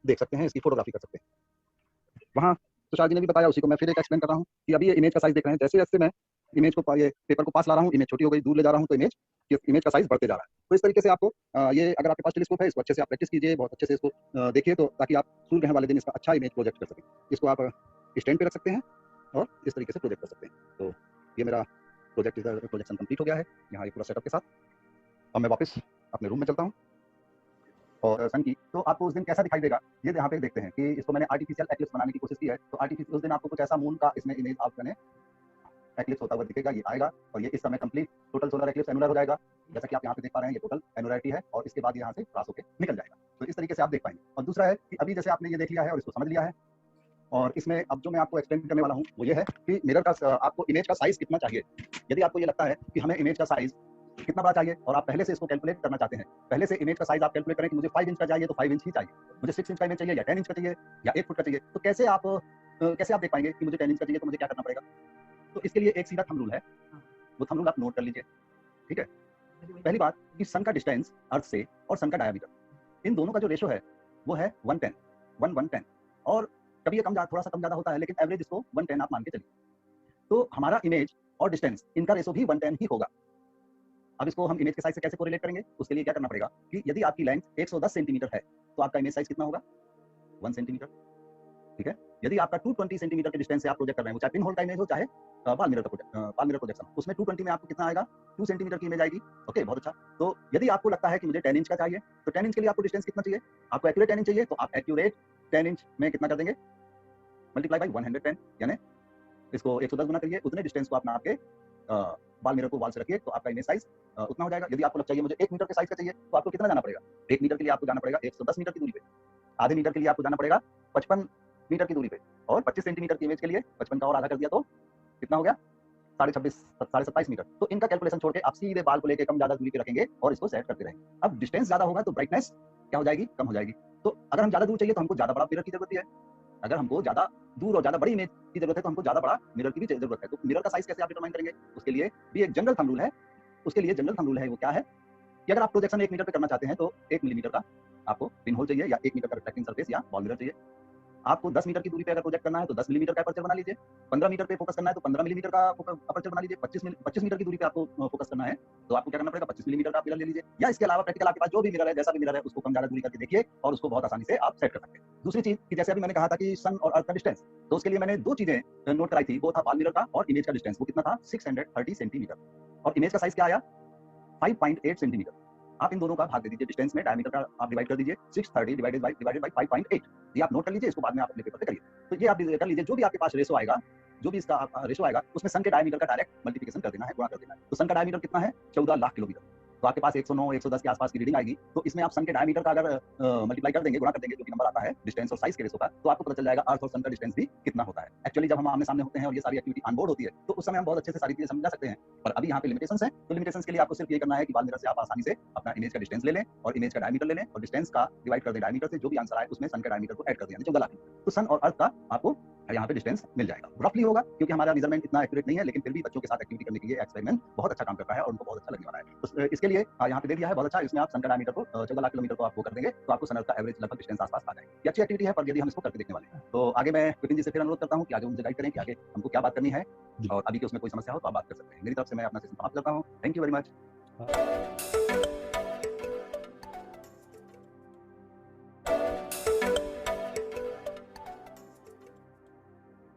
देख सकते हैं, इसकी फोटोग्राफी कर सकते हैं। वहाँ तुषार जी ने भी बताया, उसी को मैं फिर एक एक्सप्लेन कर रहा हूँ कि अभी ये इमेज का साइज देख रहे हैं, जैसे जैसे मैं इमेज को ये पेपर को पास ला रहा हूँ, इमेज छोटी हो गई, दूर ले जा रहा हूँ तो इमेज का साइज बढ़ते जा रहा है। तो इस तरीके से आपको ये अगर आपके पास टेलीस्कोप है, इसको अच्छे से आप प्रैक्टिस कीजिए, बहुत अच्छे से इसको देखिए, तो ताकि आप सूर्य ग्रहण वाले दिन इसका अच्छा इमेज प्रोजेक्ट कर सकें। इसको आप स्टैंड पे रख सकते हैं और इस तरीके से प्रोजेक्ट कर सकते हैं। तो ये मेरा प्रोजेक्शन कंप्लीट हो गया है यहाँ ये पूरा सेटअप के साथ। अब मैं वापस अपने रूम में चलता हूँ और सन की तो आपको उस दिन कैसा दिखाई देगा ये यहाँ पे देखते हैं कि इसको मैंने आर्टिफिशियल एक्लिप्स बनाने की कोशिश की है। तो आर्टिफिशियल उस दिन आपको कुछ ऐसा मून का इसमें इमेज आप मैंने एक्लिप्स होता हुआ दिखेगा, ये आएगा और ये इस समय complete total solar eclipse annular हो जाएगा। जैसा कि आप यहाँ पे देख पा रहे हैं, ये टोटल एनुलरिटी है और इसके बाद यहाँ से क्रॉस होकर निकल जाएगा। तो इस तरीके से आप देख पाएंगे। और दूसरा है कि अभी जैसे आपने ये देख लिया है और इसको समझ लिया है, और इसमें अब जो मैं आपको एक्सप्लेन करने वाला हूँ वो ये है कि मिरर का आपको इमेज का साइज कितना चाहिए। यदि आपको ये लगता है कि हमें इमेज का साइज कितना बड़ा चाहिए और आप पहले से इसको कैलकुलेट करना चाहते हैं, पहले से इमेज का साइज आप कैलकुलेट करें कि मुझे 5 इंच का चाहिए तो 5 इंच ही चाहिए, मुझे 6 इंच का इमेज चाहिए या 10 इंच का चाहिए या 1 फुट का चाहिए, तो कैसे आप देख पाएंगे कि मुझे 10 इंच का चाहिए तो मुझे क्या करना पड़ेगा। तो इसके लिए एक सीधा थंब रूल है, वो थंब रूल आप नोट कर लीजिए। ठीक है, पहली बात कि सन का डिस्टेंस अर्थ से और सन का डायमीटर, इन दोनों का जो रेशो है वो है 110 1:110, और कभी ये थोड़ा सा कम ज्यादा होता है, लेकिन एवरेज इसको 110 आप मान के चलिए। तो हमारा इमेज और डिस्टेंस इनका रेशो भी 110 ही होगा। अब इसको हम इमेज के साइज से कैसे कोरिलेट करेंगे, उसके लिए क्या करना पड़ेगा कि यदि आपकी लेंथ 110 सेंटीमीटर है तो आपका इमेज साइज कितना होगा, 1 सेंटीमीटर। ठीक है, यदि आपका 220 सेंटीमीटर के डिस्टेंस से आप प्रोजेक्ट कर रहे हैं, वो चाहे पिन होल का इमेज हो चाहे पाल मिरर प्रोजेक्शन, उसमें 220 में आपको कितना आएगा, 2 सेंटीमीटर की इमेज आएगी। ओके, बहुत अच्छा। तो यदि आपको लगता है कि मुझे 10 इंच का चाहिए, तो 10 इंच के लिए आपको डिस्टेंस कितना चाहिए, आपको एक्यूरेट 10 इंच चाहिए, तो आप एक्यूरेट 10 इंच में कितना कर देंगे, मल्टीप्लाई बाई 110, यानी इसको 110 गुना करिए, उतने डिस्टेंस को आप नाप के बाल मिरर को वाल से रखिए, तो आपका इमेज साइज उतना हो जाएगा। यदि आपको चाहिए मुझे 1 मीटर के साइज का चाहिए, तो आपको कितना जाना पड़ेगा, 1 मीटर के लिए आपको जाना पड़ेगा 110 मीटर की दूरी पे, आधे मीटर के लिए आपको जाना पड़ेगा 55 मीटर की दूरी पे, और 25 सेंटीमीटर की इमेज के लिए 55 का और आधा कर दिया तो कितना हो गया, 27.5 मीटर। तो इनका कैलकुलेशन छोड़ के आप सीधे बाल को लेके कम ज्यादा दूरी पे रखेंगे और इसको सेट करते रहेंगे। अब डिस्टेंस ज्यादा होगा तो ब्राइटनेस क्या हो जाएगी, कम हो जाएगी। तो अगर हम ज्यादा दूर चाहिए तो हमको ज्यादा बड़ा मिरर की जरूरत है, अगर हमको ज्यादा दूर और ज्यादा बड़ी इमेज की जरूरत है तो हमको ज्यादा बड़ा मिरर की भी जरूरत है। तो मिरर का साइज कैसे आप डिटरमाइन करेंगे, उसके लिए भी एक जनरल थंब रूल है। उसके लिए जनरल थंब रूल है, वो क्या है कि अगर आप प्रोजेक्शन 1 मीटर पे करना चाहते हैं तो 1 मिलीमीटर का आपको पिन होल चाहिए, या 1 मीटर का रिफ्लेक्टिंग सरफेस या बॉल मिरर चाहिए। आपको 10 मीटर की दूरी पे अगर प्रोजेक्ट करना है तो 10 मिलीमीटर का अपर्चर बना लीजिए, 15 मीटर पे फोकस करना है तो 15 मिलीमीटर का अपर्चर बना लीजिए, 25 मीटर की दूरी पे आपको फोकस करना है तो आपको क्या करना पड़ेगा, 25 मिलीमीटर का मिरर ले लीजिए, या इसके अलावा प्रैक्टिकल आपके पास जो भी मिरर है, जैसा भी मिरर है, उसको कम ज्यादा दूरी करके देखिए और उसको बहुत आसानी से आप सेट कर सकते हैं। दूसरी चीज कि जैसे अभी मैंने कहा था कि सन और अर्थ का डिस्टेंस, तो उसके लिए मैंने 2 चीजें नोट कराई थी, वो था बाल मिरर का और इमेज का डिस्टेंस। वो कितना था, 630 सेंटीमीटर, और इमेज का साइज क्या आया, 5.8 सेंटीमीटर। आप इन दोनों का भाग दे दीजिए, डिस्टेंस में डायमीटर का आप डिवाइड कर दीजिए, 630 डिवाइडेड बाय 5.8। ये आप नोट कर लीजिए, इसको बाद में आप अपने पेपर पे करिए। तो ये आप कर लीजिए, जो भी आपके पास रेशो आएगा, जो भी इसका रेशो आएगा, उसमें सन के डायमीटर का डायरेक्ट मल्टीप्लिकेशन कर देना है, गुणा कर देना है। तो सन का डायमीटर कितना है, 14 लाख किलोमीटर। तो आपके पास 109 110 के आसपास की रीडिंग आएगी, तो इसमें आप सन के डायमीटर का अगर मल्टीप्लाई कर देंगे, गुणा कर देंगे, जो भी नंबर आता है डिस्टेंस और साइज के रेशो का, तो आपको पता चल जाएगा अर्थ और सन का डिस्टेंस भी कितना होता है। एक्चुअली जब हम आमने सामने होते हैं और ये सारी एक्टिविटी ऑन बोर्ड होती है, तो उस समय हम बहुत अच्छे से सारी चीजें समझा सकते हैं, पर अभी यहाँ पे लिमिटेशंस हैं। तो लिमिटेशंस के लिए आपको सिर्फ ये करना है कि बाल मिरर से आप आसानी से अपना इमेज का डिस्टेंस ले लें और इमेज का डायमीटर ले लें और डिस्टेंस का डिवाइड कर दें डायमीटर से, जो भी आंसर आए उसमें सन का डायमीटर को ऐड कर दें, 14 लाख। तो सन और अर्थ का आपको यहाँ पे डिस्टेंस मिल जाएगा। रफली होगा क्योंकि हमारा मेजरमेंट इतना एक्यूरेट नहीं है, लेकिन फिर भी बच्चों के साथ एक्टिविटी करने के लिए एक्सपेरिमेंट बहुत अच्छा काम करता है और उनको बहुत अच्छा लगने वाला है। तो इसके लिए यहाँ पे दे दिया है, बहुत अच्छा। इसमें आप सन का डायमीटर को 14 लाख किलोमीटर को आप वो कर देंगे, तो आपको सन अर्थ का एवरेज लगभग डिस्टेंस आसपास आ जाएगा। ये अच्छी एक्टिविटी है, पर यदि हम इसको करके देखने वाले हैं, तो आगे मैं विपिन जी से फिर अनुरोध करता हूँ कि आगे मुझे गाइड करें कि आगे हमको क्या बात करनी है, और अभी के उसमें कोई समस्या हो तो आप बात कर सकते हैं। मेरी तरफ से मैं अपना सेशन समाप्त करता हूँ। Thank you very much.